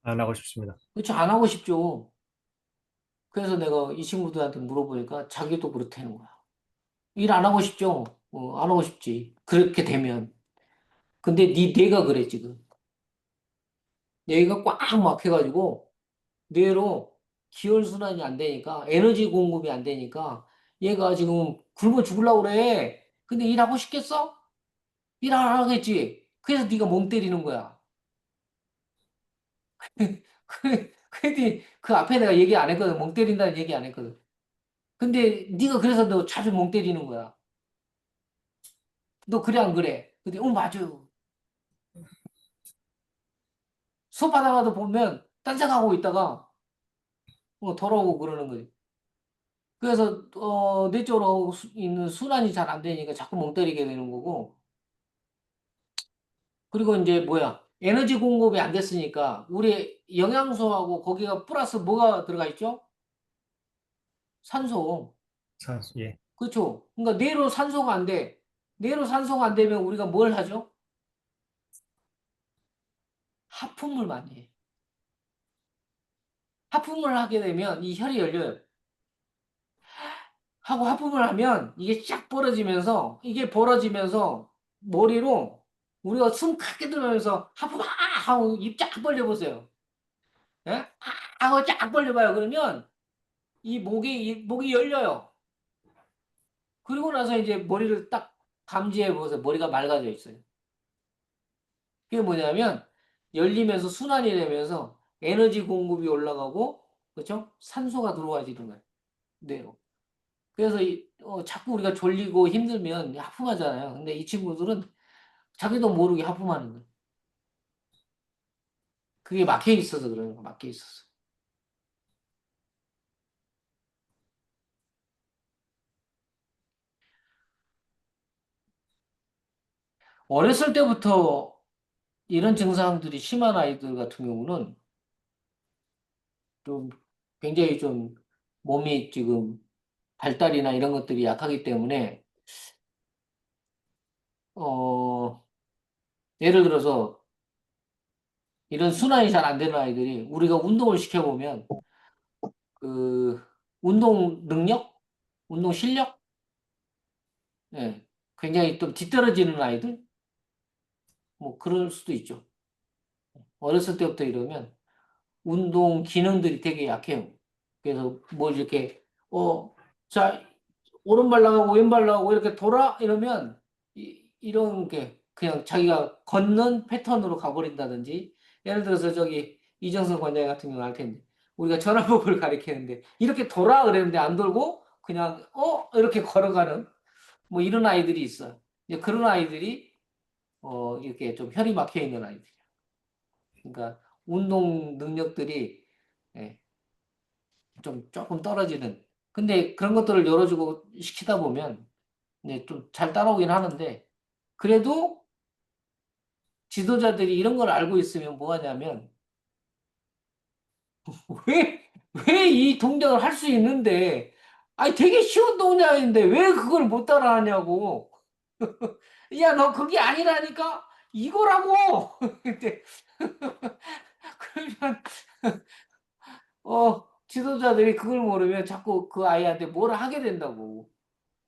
안 하고 싶습니다. 그렇죠, 안 하고 싶죠. 그래서 내가 이 친구들한테 물어보니까 자기도 그렇다는 거야. 일 안 하고 싶죠? 안 하고 싶지. 그렇게 되면. 근데 네 뇌가 그래, 지금. 뇌가 꽉 막혀가지고 뇌로 기혈순환이 안 되니까 에너지 공급이 안 되니까 얘가 지금 굶어 죽으려고 그래. 근데 일하고 싶겠어? 일 안 하겠지. 그래서 네가 멍 때리는 거야. 근데 그 앞에 내가 얘기 안 했거든. 멍 때린다는 얘기 안 했거든. 근데 네가 그래서 너 자주 멍 때리는 거야. 너 그래 안 그래? 근데 맞아요. 수업하다가도 보면 딴 생각하고 있다가 돌아오고 그러는 거지. 그래서 뇌 쪽으로 있는 순환이 잘 안 되니까 자꾸 멍 때리게 되는 거고. 그리고 이제 뭐야? 에너지 공급이 안 됐으니까 우리 영양소하고 거기가 플러스 뭐가 들어가 있죠? 산소. 예. 그렇죠? 그러니까 뇌로 산소가 안 돼. 뇌로 산소가 안 되면 우리가 뭘 하죠? 하품을 많이 해. 하품을 하게 되면 이 혈이 열려요. 하고 하품을 하면 이게 쫙 벌어지면서 이게 벌어지면서 머리로 우리가 숨 크게 들으면서 하품 하고 입 쫙 벌려보세요. 예? 하고 쫙 벌려봐요. 그러면 이 목이 열려요. 그리고 나서 이제 머리를 딱 감지해 보세요. 머리가 맑아져 있어요. 그게 뭐냐면 열리면서 순환이 되면서 에너지 공급이 올라가고 그렇죠? 산소가 들어와지는 거예요. 뇌로. 그래서 자꾸 우리가 졸리고 힘들면 하품하잖아요. 근데 이 친구들은 자기도 모르게 하품하는 거예요. 그게 막혀 있어서 그러는 거예요. 막혀 있어서. 어렸을 때부터 이런 증상들이 심한 아이들 같은 경우는 좀 굉장히 좀 몸이 지금 발달이나 이런 것들이 약하기 때문에 어 예를 들어서 이런 순환이 잘 안 되는 아이들이 우리가 운동을 시켜보면 그 운동 능력, 운동 실력, 예, 굉장히 좀 뒤떨어지는 아이들, 뭐 그럴 수도 있죠. 어렸을 때부터 이러면 운동 기능들이 되게 약해요. 그래서 뭐 이렇게 자 오른발 나가고 왼발 나가고 이렇게 돌아 이러면 이런 게 그냥 자기가 걷는 패턴으로 가버린다든지 예를 들어서 저기 이정선 관장 같은 경우 할 텐데 우리가 전화법을 가리키는데 이렇게 돌아 그랬는데 안 돌고 그냥 이렇게 걸어가는 뭐 이런 아이들이 있어요. 이제 그런 아이들이 이렇게 좀 혈이 막혀 있는 아이들이야. 그러니까 운동 능력들이 예, 좀 조금 떨어지는. 근데 그런 것들을 열어주고 시키다 보면 네, 좀 잘 따라오긴 하는데 그래도 지도자들이 이런 걸 알고 있으면 뭐 하냐면 왜 이 동작을 할 수 있는데 아니 되게 쉬운 동작인데 왜 그걸 못 따라하냐고. 야, 너 그게 아니라니까 이거라고. 근데 그러면 지도자들이 그걸 모르면 자꾸 그 아이한테 뭐라 하게 된다고.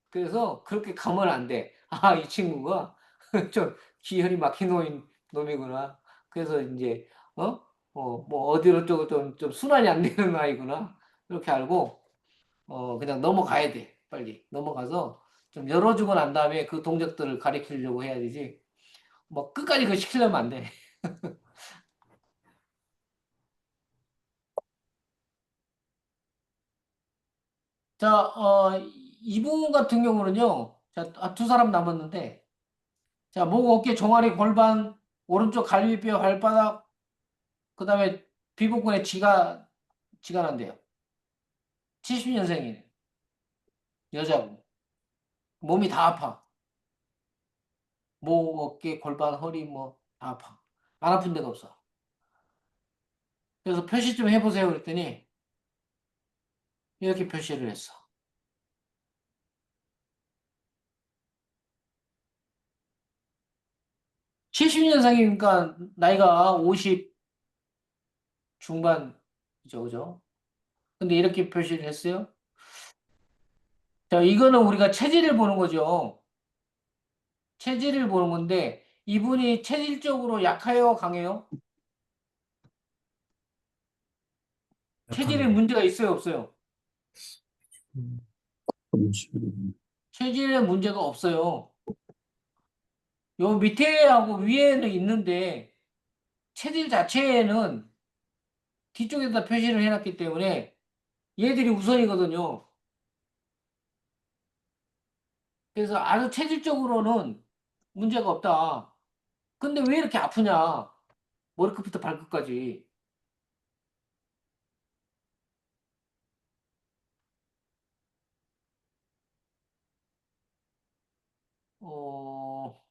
그래서 그렇게 가면 안 돼. 아, 이 친구가 좀 기혈이 막힌 놈이구나. 그래서 이제, 뭐 어디로 좀 순환이 안 되는 아이구나. 이렇게 알고, 그냥 넘어가야 돼. 빨리. 넘어가서 좀 열어주고 난 다음에 그 동작들을 가르치려고 해야 되지. 뭐 끝까지 그거 시키려면 안 돼. 자, 이분 같은 경우는요. 자, 두 사람 남았는데, 자, 목, 어깨, 종아리, 골반, 오른쪽 갈비뼈, 발바닥, 그 다음에 비복근에 지가 난대요. 70년생이에요. 여자고. 몸이 다 아파. 목, 어깨, 골반, 허리 뭐 다 아파. 안 아픈 데가 없어. 그래서 표시 좀 해보세요. 그랬더니 이렇게 표시를 했어. 70년생이니까 나이가 50 중반이죠. 그죠? 근데 이렇게 표시를 했어요. 자, 이거는 우리가 체질을 보는 거죠. 체질을 보는 건데 이분이 체질적으로 약해요, 강해요? 체질에 약합니다. 문제가 있어요, 없어요? 음, 체질에 문제가 없어요. 요 밑에하고 위에는 있는데 체질 자체에는 뒤쪽에다 표시를 해놨기 때문에 얘들이 우선이거든요. 그래서 아주 체질적으로는 문제가 없다. 근데 왜 이렇게 아프냐? 머리끝부터 발끝까지. 어,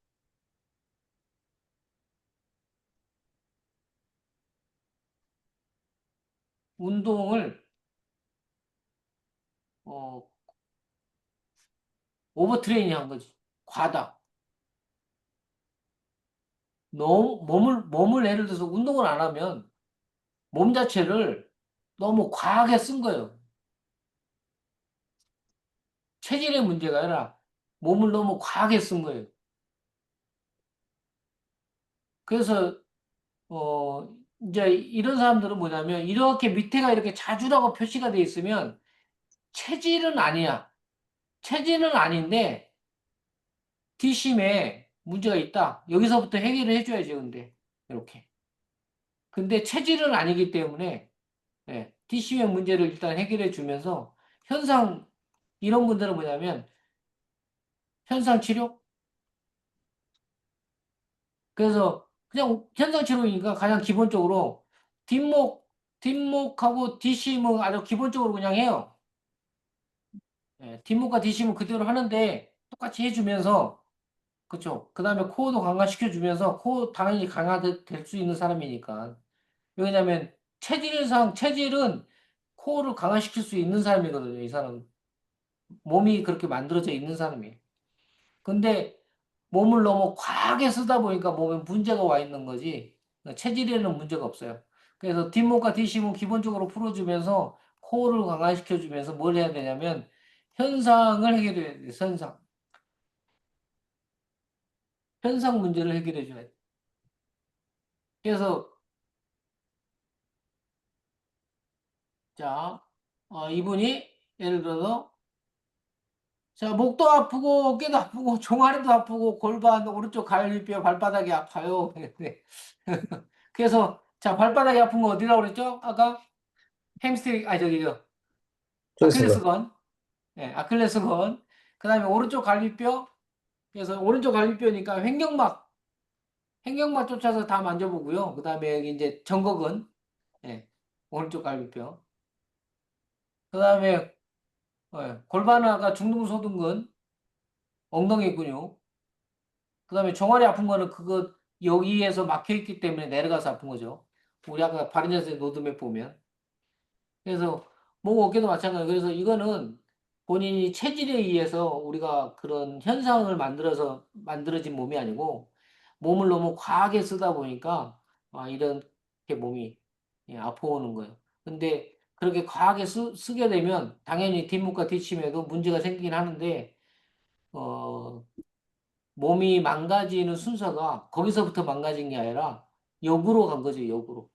운동을 어, 오버 트레이닝 한 거지. 과다. 너무 몸을 예를 들어서 운동을 안 하면 몸 자체를 너무 과하게 쓴 거예요. 체질의 문제가 아니라 몸을 너무 과하게 쓴 거예요. 그래서 이제 이런 사람들은 뭐냐면 이렇게 밑에가 이렇게 자주라고 표시가 돼 있으면 체질은 아니야. 체질은 아닌데 뒷심에 문제가 있다. 여기서부터 해결을 해줘야지, 근데. 이렇게. 근데 체질은 아니기 때문에, 예, 뒷심의 문제를 일단 해결해 주면서, 이런 분들은 뭐냐면, 현상 치료? 그래서 그냥 현상 치료이니까 가장 기본적으로 뒷목하고 뒷심은 아주 기본적으로 그냥 해요. 예, 뒷목과 뒷심은 그대로 하는데, 똑같이 해주면서, 그쵸. 그 다음에 코어도 강화시켜주면서, 코어 당연히 강화될 수 있는 사람이니까. 왜냐면 체질은 코어를 강화시킬 수 있는 사람이거든요. 이 사람은. 몸이 그렇게 만들어져 있는 사람이에요. 근데 몸을 너무 과하게 쓰다 보니까 몸에 문제가 와 있는 거지. 체질에는 문제가 없어요. 그래서 뒷목과 뒷심은 기본적으로 풀어주면서 코어를 강화시켜주면서 뭘 해야 되냐면 현상을 해결해야 돼요. 현상 문제를 해결해 줘야 돼. 그래서 자, 이분이 예를 들어서 자, 목도 아프고, 어깨도 아프고, 종아리도 아프고, 골반, 오른쪽 갈비뼈, 발바닥이 아파요. 네. 그래서, 자, 발바닥이 아픈 거 어디라고 그랬죠? 아까? 햄스트링, 저기요. 그래서 아킬레스건. 네, 아킬레스건. 그 다음에 오른쪽 갈비뼈. 그래서 오른쪽 갈비뼈니까 횡격막 쫓아서 다 만져보고요. 그 다음에 여기 이제 정거근. 네, 오른쪽 갈비뼈. 그 다음에 골반하가 중등소등근, 엉덩이 근육. 그다음에 종아리 아픈 거는 그거 여기에서 막혀 있기 때문에 내려가서 아픈 거죠. 우리 아까 바른 자세 노드맵 보면. 그래서 목 어깨도 마찬가지. 그래서 이거는 본인이 체질에 의해서 우리가 그런 현상을 만들어진 몸이 아니고 몸을 너무 과하게 쓰다 보니까 이렇게 몸이 아파오는 거예요. 근데 그렇게 과하게 쓰게 되면 당연히 뒷목과 뒷심에도 문제가 생기긴 하는데 어, 몸이 망가지는 순서가 거기서부터 망가진 게 아니라 역으로 간 거죠, 역으로.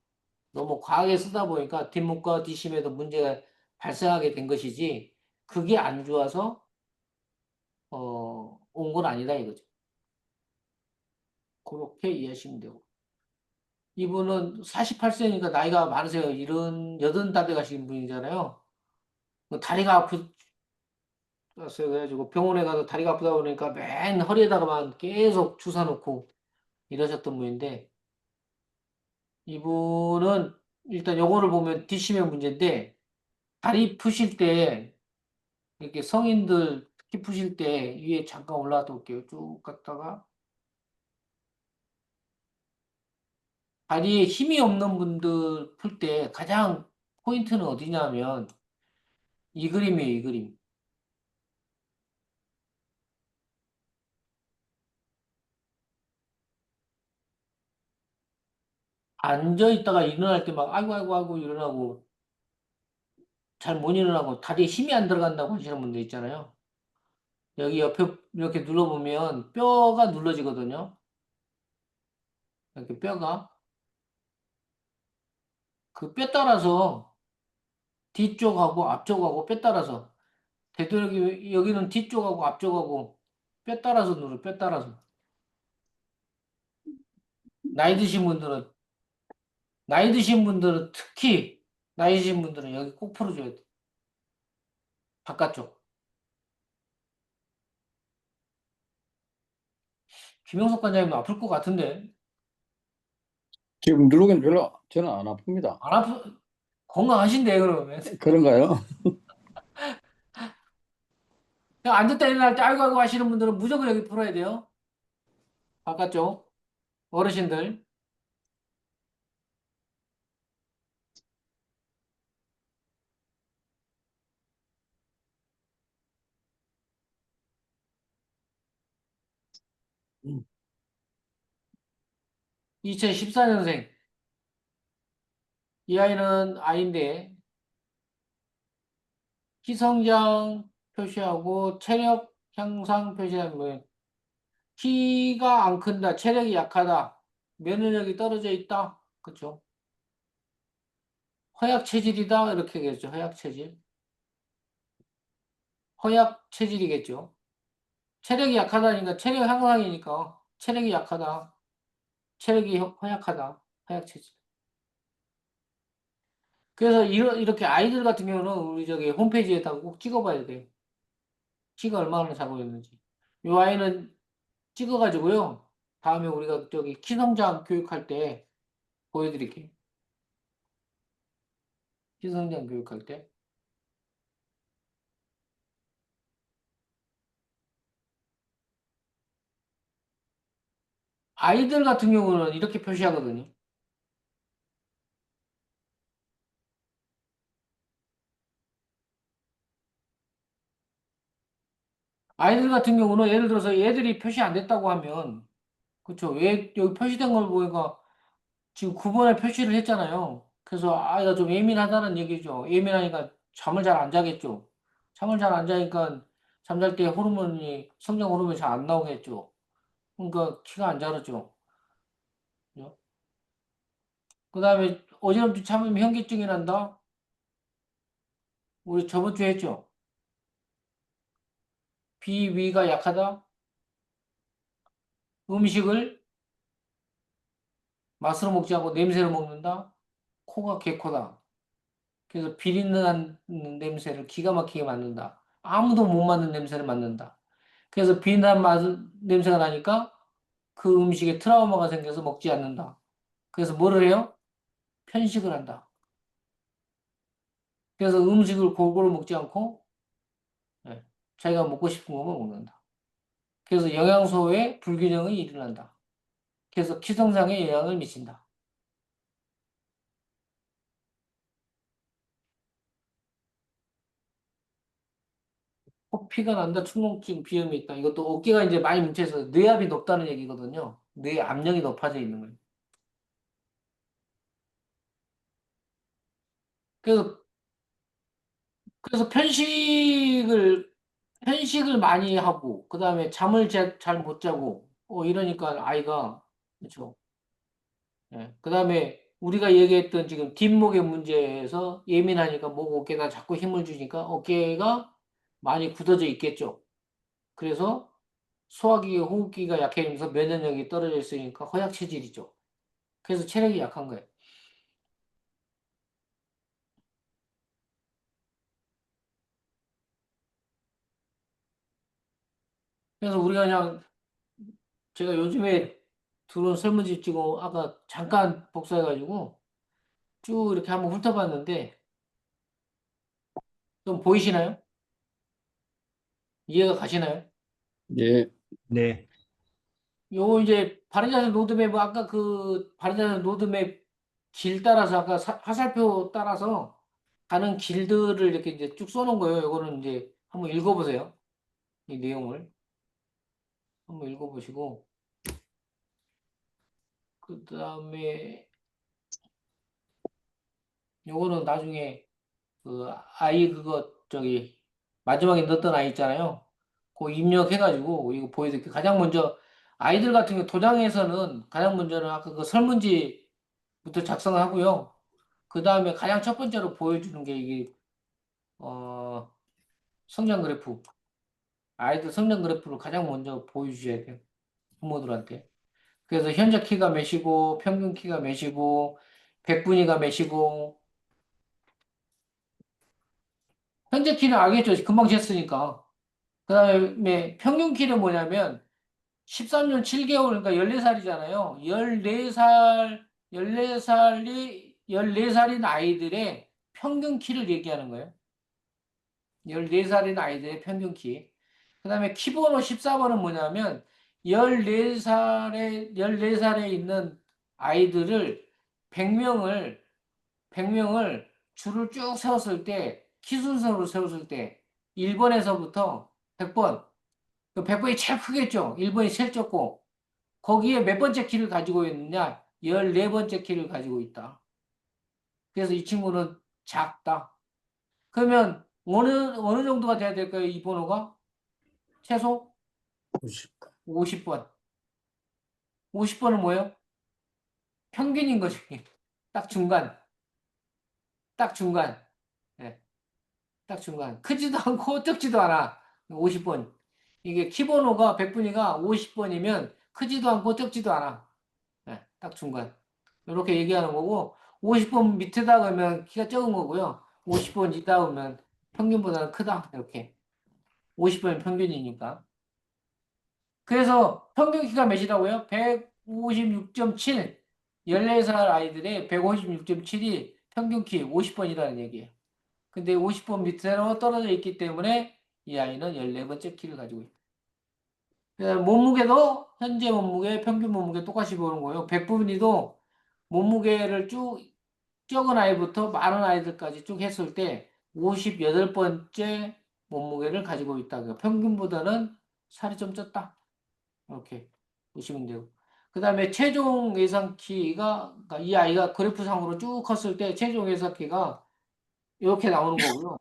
너무 과하게 쓰다 보니까 뒷목과 뒷심에도 문제가 발생하게 된 것이지, 그게 안 좋아서, 온 건 아니다 이거죠. 그렇게 이해하시면 되고. 이분은 48세니까 나이가 많으세요. 이런 여든 다 돼가신 분이잖아요. 그 다리가 아프셨어요. 그래가지고 병원에 가서 다리가 아프다 보니까 맨 허리에다가만 계속 주사 놓고 이러셨던 분인데, 이분은 일단 요거를 보면 뒷심의 문제인데, 다리 푸실 때 이렇게 성인들 특히 푸실 때 위에 잠깐 올라갔다 올게요. 쭉 갔다가 다리에 힘이 없는 분들 풀 때 가장 포인트는 어디냐면 이 그림이에요, 이 그림. 앉아 있다가 일어날 때 막 아이고 아이고 아이고 일어나고 잘 못 일어나고 다리에 힘이 안 들어간다고 하시는 분들 있잖아요. 여기 옆에 이렇게 눌러보면 뼈가 눌러지거든요. 이렇게 뼈가 그 뼈 따라서 뒤쪽하고 앞쪽하고 뼈 따라서 되도록이면 여기는 뒤쪽하고 앞쪽하고 뼈 따라서 눌러 뼈 따라서 나이 드신 분들은 나이 드신 분들은 특히 나이 드신 분들은 여기 꼭 풀어줘야 돼. 바깥쪽. 김영석 관장님도 아플 것 같은데 지금 누르긴 별로 저는 안 아픕니다. 안 아프 건강하신데 그러면 그런가요? 그냥 앉았다 일어날 때 아이고 아이고 하시는 분들은 무조건 여기 풀어야 돼요. 바깥쪽 어르신들. 음. 2014년생 이 아이는 아이인데 키성장 표시하고 체력 향상 표시하면 키가 안 큰다, 체력이 약하다, 면역력이 떨어져 있다, 그렇죠? 허약 체질이다 이렇게 겠죠. 허약 체질, 허약 체질이겠죠. 체력이 약하다니까 체력 향상이니까 체력이 약하다, 체력이 허약하다, 허약 체질. 그래서 이렇게 아이들 같은 경우는 우리 저기 홈페이지에다가 꼭 찍어봐야 돼. 키가 얼마나 자고 있는지. 이 아이는 찍어가지고요. 다음에 우리가 저기 키 성장 교육할 때 보여드릴게요. 키 성장 교육할 때. 아이들 같은 경우는 이렇게 표시하거든요. 아이들 같은 경우는 예를 들어서 얘들이 표시 안 됐다고 하면, 그쵸? 왜 여기 표시된 걸 보니까 지금 9번에 표시를 했잖아요. 그래서 아이가 좀 예민하다는 얘기죠. 예민하니까 잠을 잘 안 자겠죠. 잠을 잘 안 자니까 잠잘 때 호르몬이, 성장 호르몬이 잘 안 나오겠죠. 그러니까 키가 안 자라죠. 그 다음에 어지럼증 참으면 현기증이 난다. 우리 저번 주에 했죠. 비위가 약하다. 음식을 맛으로 먹지 않고 냄새로 먹는다. 코가 개코다. 그래서 비린내난 냄새를 기가 막히게 맡는다. 아무도 못 맡는 냄새를 맡는다. 그래서 비린내난 냄새가 나니까 그 음식에 트라우마가 생겨서 먹지 않는다. 그래서 뭐를 해요? 편식을 한다. 그래서 음식을 골고루 먹지 않고 예, 자기가 먹고 싶은 것만 먹는다. 그래서 영양소의 불균형이 일어난다. 그래서 키성장에 영향을 미친다. 코피가 난다, 축농증, 비염이 있다. 이것도 어깨가 이제 많이 뭉쳐서 뇌압이 높다는 얘기거든요. 뇌 압력이 높아져 있는 거예요. 그래서 그래서 편식을 많이 하고 그다음에 잠을 잘 못 자고 이러니까 아이가 그렇죠. 예. 그다음에 우리가 얘기했던 지금 뒷목의 문제에서 예민하니까 목 어깨가 자꾸 힘을 주니까 어깨가 많이 굳어져 있겠죠. 그래서 소화기, 호흡기가 약해지면서 면역력이 떨어져 있으니까 허약 체질이죠. 그래서 체력이 약한 거예요. 그래서 우리가 그냥 제가 요즘에 들어온 설문지 찍고 아까 잠깐 복사해가지고 쭉 이렇게 한번 훑어봤는데 좀 보이시나요? 이해가 가시나요? 예, 네. 요거 이제 바른자세 로드맵 아까 그 바른자세 로드맵 길 따라서 아까 화살표 따라서 가는 길들을 이렇게 이제 쭉 써놓은 거예요. 요거는 이제 한번 읽어보세요. 이 내용을 한번 읽어보시고 그 다음에 요거는 나중에 그 아이 그거 저기 마지막에 넣었던 아이 있잖아요. 그거 입력해가지고 이거 보여드릴게요. 가장 먼저 아이들 같은 경우 도장에서는 가장 먼저는 아까 그 설문지부터 작성하고요. 그 다음에 가장 첫 번째로 보여주는 게 이게 성장 그래프. 아이들 성장 그래프를 가장 먼저 보여주셔야 돼요. 부모들한테. 그래서 현재 키가 몇이고 평균 키가 몇이고 백분위가 몇이고 현재 키는 알겠죠? 금방 쟀으니까. 그 다음에 평균 키는 뭐냐면 13년 7개월, 그러니까 14살이잖아요. 14살인 아이들의 평균 키를 얘기하는 거예요. 14살인 아이들의 평균 키. 그 다음에 키번호 14번은 뭐냐면 14살에 있는 아이들을 100명을 줄을 쭉 세웠을 때, 키 순서로 세웠을 때 1번에서부터 100번, 그 100번이 제일 크겠죠. 1번이 제일 적고 거기에 몇 번째 키를 가지고 있느냐? 14번째 키를 가지고 있다. 그래서 이 친구는 작다. 그러면 어느 정도가 돼야 될까요? 이 번호가? 최소 90. 50번. 50번은 뭐예요? 평균인 거지. 딱 중간. 딱 중간. 예, 딱 중간. 크지도 않고 적지도 않아. 50번. 이게 키번호가 100분위가 50번이면 크지도 않고 적지도 않아. 예, 딱 중간. 이렇게 얘기하는 거고 50번 밑에다 그러면 키가 적은 거고요. 50번 이다 그러면 평균보다는 크다. 이렇게. 50번이 평균이니까. 그래서 평균 키가 몇이라고요? 156.7. 14살 아이들의 156.7이 평균 키 50번이라는 얘기예요. 근데 50번 밑으로 떨어져 있기 때문에 이 아이는 14번째 키를 가지고 있다. 그다음에 몸무게도 현재 몸무게, 평균 몸무게 똑같이 보는 거예요. 100분위도 몸무게를 쭉 적은 아이부터 많은 아이들까지 쭉 했을 때 58번째 몸무게를 가지고 있다. 그러니까 평균보다는 살이 좀 쪘다. 이렇게 보시면 되고. 그 다음에 최종 예상 키가, 그러니까 이 아이가 그래프상으로 쭉 컸을 때 최종 예상 키가 이렇게 나오는 거고요.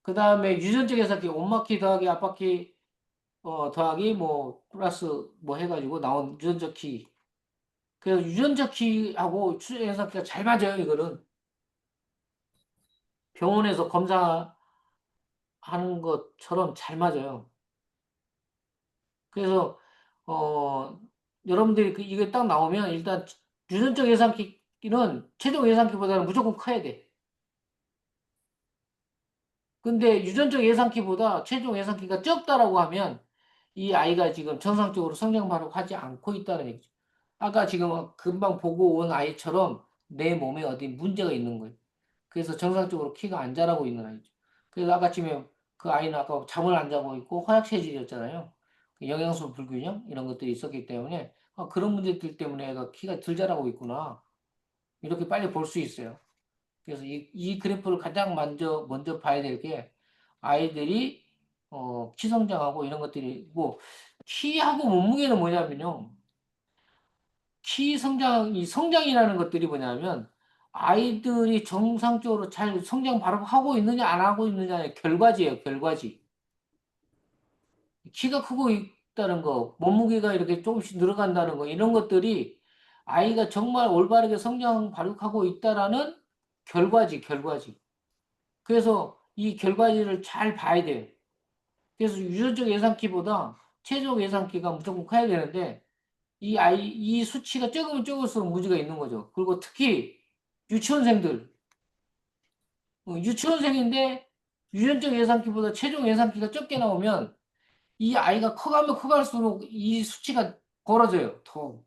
그 다음에 유전적 예상 키, 엄마 키 더하기 아빠 키, 더하기 뭐 플러스 뭐 해가지고 나온 유전적 키. 그래서 유전적 키하고 추정 예상 키가 잘 맞아요, 이거는. 병원에서 검사하는 것처럼 잘 맞아요. 그래서, 여러분들이 이게 딱 나오면 일단 유전적 예상키는 최종 예상키보다는 무조건 커야 돼. 근데 유전적 예상키보다 최종 예상키가 적다라고 하면 이 아이가 지금 정상적으로 성장 발육하지 않고 있다는 얘기죠. 아까 지금 금방 보고 온 아이처럼 내 몸에 어디 문제가 있는 거예요. 그래서 정상적으로 키가 안 자라고 있는 아이죠. 그래서 아까쯤에 그 아이는 아까 잠을 안 자고 있고 허약체질이었잖아요. 영양소 불균형 이런 것들이 있었기 때문에 그런 문제들 때문에 애가 키가 덜 자라고 있구나. 이렇게 빨리 볼 수 있어요. 그래서 이 그래프를 가장 먼저 봐야 될 게 아이들이 키 성장하고 이런 것들이 뭐 키하고 몸무게는 뭐냐면요. 키 성장, 이 성장이라는 것들이 뭐냐면 아이들이 정상적으로 잘 성장 바로 하고 있느냐 안 하고 있느냐의 결과지예요, 결과지. 키가 크고 있다는 거, 몸무게가 이렇게 조금씩 늘어간다는 거, 이런 것들이 아이가 정말 올바르게 성장 발육하고 있다라는 결과지, 결과지. 그래서 이 결과지를 잘 봐야 돼요. 그래서 유전적 예상키보다 최종 예상키가 무조건 커야 되는데 이 수치가 적으면 적을수록 문제가 있는 거죠. 그리고 특히 유치원생들, 유치원생인데 유전적 예상키보다 최종 예상키가 적게 나오면 이 아이가 커가면 커갈수록 이 수치가 벌어져요. 더.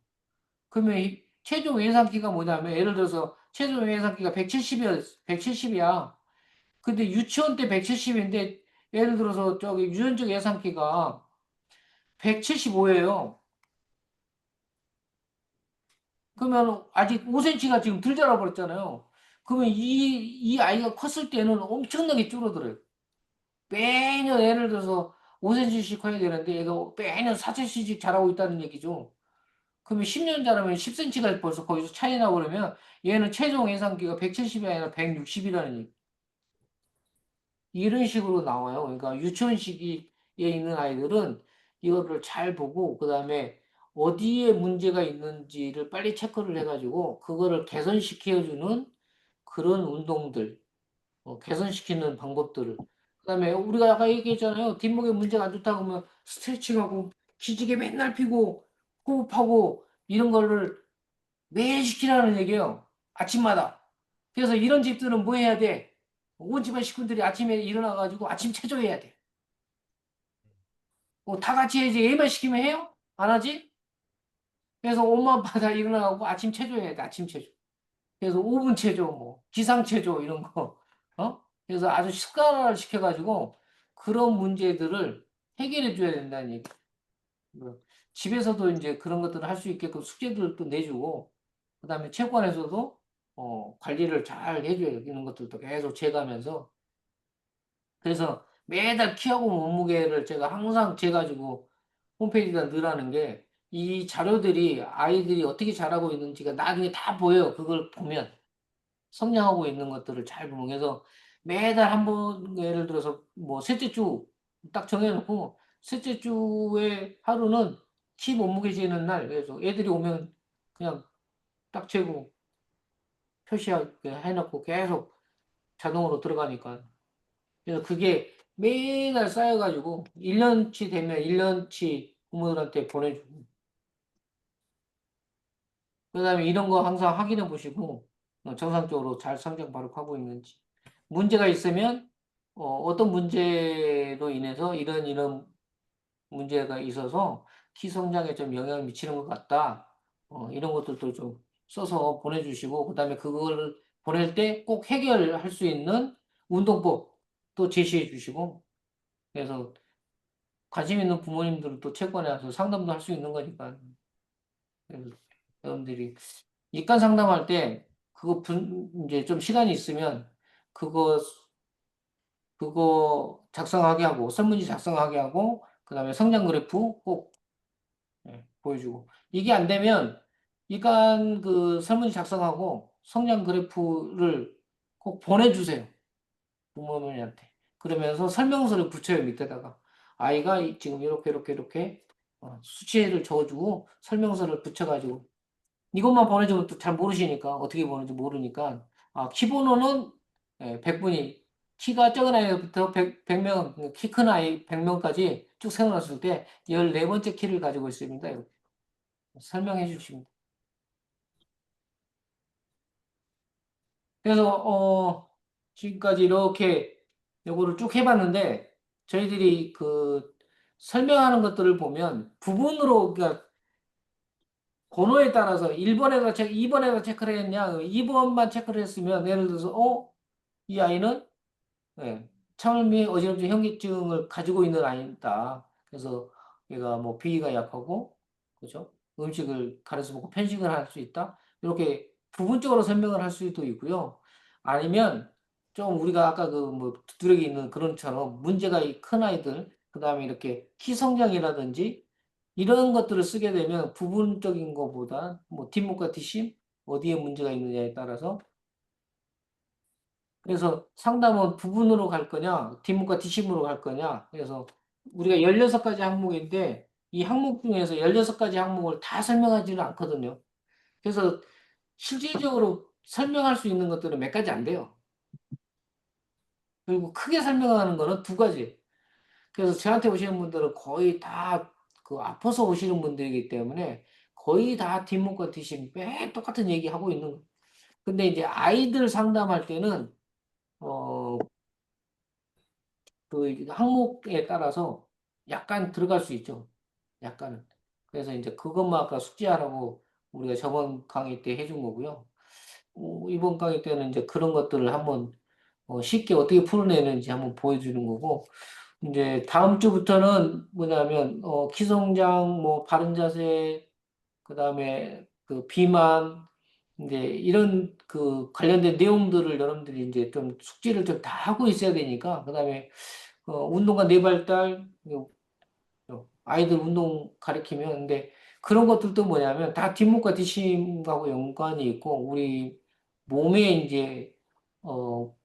그러면 이 최종 예상키가 뭐냐면 예를 들어서 최종 예상키가 170이야. 근데 유치원 때 170인데 예를 들어서 저기 유전적 예상키가 175예요. 그러면 아직 5cm가 지금 덜 자라버렸잖아요. 그러면 이 아이가 컸을 때는 엄청나게 줄어들어요. 매년 예를 들어서 5cm씩 커야 되는데 얘가 매년 4cm씩 자라고 있다는 얘기죠. 그러면 10년 자라면 10cm가 벌써 거기서 차이 나버리면 얘는 최종 예상기가 170이 아니라 160이라는 얘기. 이런 식으로 나와요. 그러니까 유치원 시기에 있는 아이들은 이거를 잘 보고 그다음에 어디에 문제가 있는지를 빨리 체크를 해가지고 그거를 개선시켜주는 그런 운동들, 개선시키는 방법들을. 그다음에 우리가 아까 얘기했잖아요. 뒷목에 문제가 안 좋다고 하면 스트레칭하고 기지개 맨날 피고 호흡하고 이런 거를 매일 시키라는 얘기예요. 아침마다. 그래서 이런 집들은 뭐 해야 돼? 온 집안 식구들이 아침에 일어나가지고 아침 체조해야 돼. 다 같이 해야지. 얘만 시키면 해요? 안 하지? 그래서 엄마 아빠 다 일어나고 아침 체조해야 돼. 아침 체조. 그래서 5분 체조, 뭐 기상 체조 이런 거. 그래서 아주 습관화를 시켜가지고 그런 문제들을 해결해 줘야 된다는 얘기. 뭐 집에서도 이제 그런 것들을 할 수 있게끔 숙제들도 내주고, 그다음에 체육관에서도 관리를 잘 해줘야 되는 것들도 계속 재가면서. 그래서 매달 키하고 몸무게를 제가 항상 재가지고 홈페이지에다 넣으라는 게 이 자료들이 아이들이 어떻게 자라고 있는지가 나중에 다 보여요. 그걸 보면. 성장하고 있는 것들을 잘 보면. 그래서 매달 한 번, 예를 들어서 뭐 셋째 주 딱 정해놓고 셋째 주에 하루는 키 몸무게 재는 날. 그래서 애들이 오면 그냥 딱 재고 표시해놓고 계속 자동으로 들어가니까. 그래서 그게 매달 쌓여가지고 1년치 되면 1년치 부모들한테 보내주고, 그다음에 이런 거 항상 확인해 보시고 정상적으로 잘 성장 발육하고 있는지. 문제가 있으면 어떤 문제로 인해서 이런 문제가 있어서 키 성장에 좀 영향을 미치는 것 같다. 이런 것들도 좀 써서 보내주시고, 그다음에 그걸 보낼 때 꼭 해결할 수 있는 운동법도 제시해 주시고. 그래서 관심 있는 부모님들은 또 체육관에 와서 상담도 할 수 있는 거니까. 그래서 여러분들이 입간 상담할 때 그거 이제 좀 시간이 있으면 그거 작성하게 하고 설문지 작성하게 하고 그다음에 성장 그래프 꼭 보여주고. 이게 안 되면 입간 그 설문지 작성하고 성장 그래프를 꼭 보내주세요. 부모님한테. 그러면서 설명서를 붙여요, 밑에다가. 아이가 지금 이렇게 수치를 적어주고 설명서를 붙여가지고. 이것만 보내주면 또 잘 모르시니까, 어떻게 보는지 모르니까. 키 번호는 100분이, 키가 적은 아이부터 100명, 키 큰 아이 100명까지 쭉 세워놨을 때 14번째 키를 가지고 있습니다. 이렇게 설명해 주십니다. 그래서 지금까지 이렇게 요거를 쭉 해봤는데, 저희들이 그 설명하는 것들을 보면 부분으로, 그러니까 번호에 따라서 1번에다 2번에다 체크를 했냐, 2번만 체크를 했으면 예를 들어서 이 아이는 창을미 어지럼증 현기증을 가지고 있는 아이다. 그래서 얘가 뭐 비위가 약하고, 그죠? 음식을 가려서 먹고 편식을 할 수 있다. 이렇게 부분적으로 설명을 할 수도 있고요. 아니면 좀 우리가 아까 그 뭐 두드러기 있는 그런처럼 문제가 큰 아이들, 그 다음에 이렇게 키 성장이라든지 이런 것들을 쓰게 되면 부분적인 것보다 뭐 뒷목과 뒷심 어디에 문제가 있느냐에 따라서. 그래서 상담은 부분으로 갈 거냐, 뒷목과 뒷심으로 갈 거냐. 그래서 우리가 16가지 항목인데 이 항목 중에서 16가지 항목을 다 설명하지는 않거든요. 그래서 실질적으로 설명할 수 있는 것들은 몇 가지 안 돼요. 그리고 크게 설명하는 거는 두 가지. 그래서 저한테 오시는 분들은 거의 다 그 아파서 오시는 분들이기 때문에 거의 다 뒷목과 뒷심 매 똑같은 얘기 하고 있는 거예요. 근데 이제 아이들 상담할 때는 그 항목에 따라서 약간 들어갈 수 있죠. 약간은. 그래서 이제 그것만 아까 숙지하라고 우리가 저번 강의 때 해준 거고요. 이번 강의 때는 이제 그런 것들을 한번 쉽게 어떻게 풀어내는지 한번 보여주는 거고, 이제 다음 주부터는 뭐냐면 기성장, 뭐 바른 자세, 그다음에 그 비만, 이제 이런 그 관련된 내용들을 여러분들이 이제 좀 숙지를 좀 다 하고 있어야 되니까, 그다음에 운동과 뇌발달, 아이들 운동 가르치면, 근데 그런 것들도 뭐냐면 다 뒷목과 뒷심하고 연관이 있고, 우리 몸에 이제,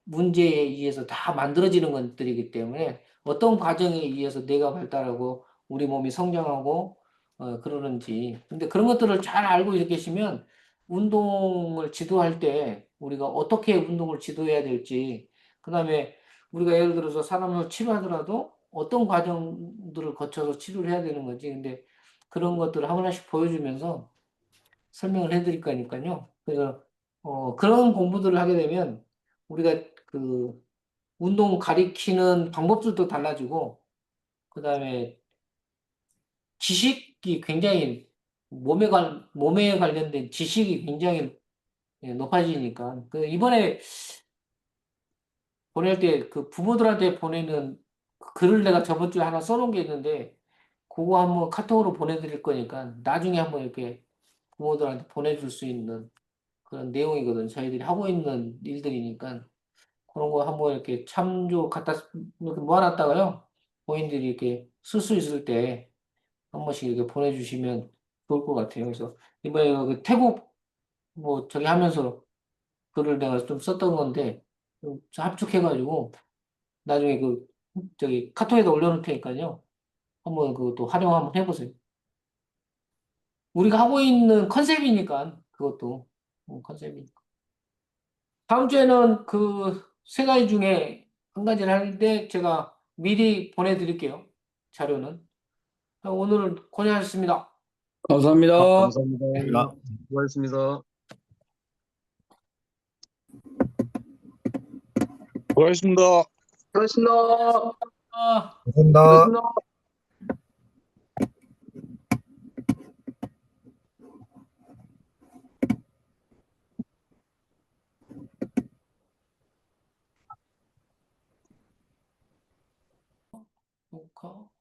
문제에 의해서 다 만들어지는 것들이기 때문에 어떤 과정에 의해서 뇌가 발달하고 우리 몸이 성장하고, 그러는지. 근데 그런 것들을 잘 알고 계시면 운동을 지도할 때 우리가 어떻게 운동을 지도해야 될지, 그 다음에 우리가 예를 들어서 사람을 치료하더라도 어떤 과정들을 거쳐서 치료를 해야 되는 거지. 근데 그런 것들을 하나씩 보여주면서 설명을 해드릴 거니까요. 그래서 그런 공부들을 하게 되면 우리가 그 운동 가리키는 방법들도 달라지고, 그 다음에 지식이 굉장히 몸에 관련된 지식이 굉장히 높아지니까. 그 이번에 보낼 때 그 부모들한테 보내는 글을 내가 저번 주에 하나 써놓은 게 있는데, 그거 한번 카톡으로 보내드릴 거니까 나중에 한번 이렇게 부모들한테 보내줄 수 있는 그런 내용이거든. 저희들이 하고 있는 일들이니까 그런 거 한번 이렇게 참조 갖다 이렇게 모아놨다가요. 본인들이 이렇게 쓸 수 있을 때 한 번씩 이렇게 보내주시면 좋을 것 같아요. 그래서 이번에 그 태국 뭐 저기 하면서 글을 내가 좀 썼던 건데 좀 합축해가지고 나중에 그 저기 카톡에다 올려놓을 테니까요. 한번 그것도 활용 한번 해보세요. 우리가 하고 있는 컨셉이니까 그것도 컨셉이니까. 다음 주에는 그 세 가지 중에 한 가지를 하는데 제가 미리 보내드릴게요. 자료는. 오늘 고생하셨습니다. 감사합니다. 감사합니다. 수고하셨습니다. 고맙습니다. 고맙습니다. 감사합니다. 녹화.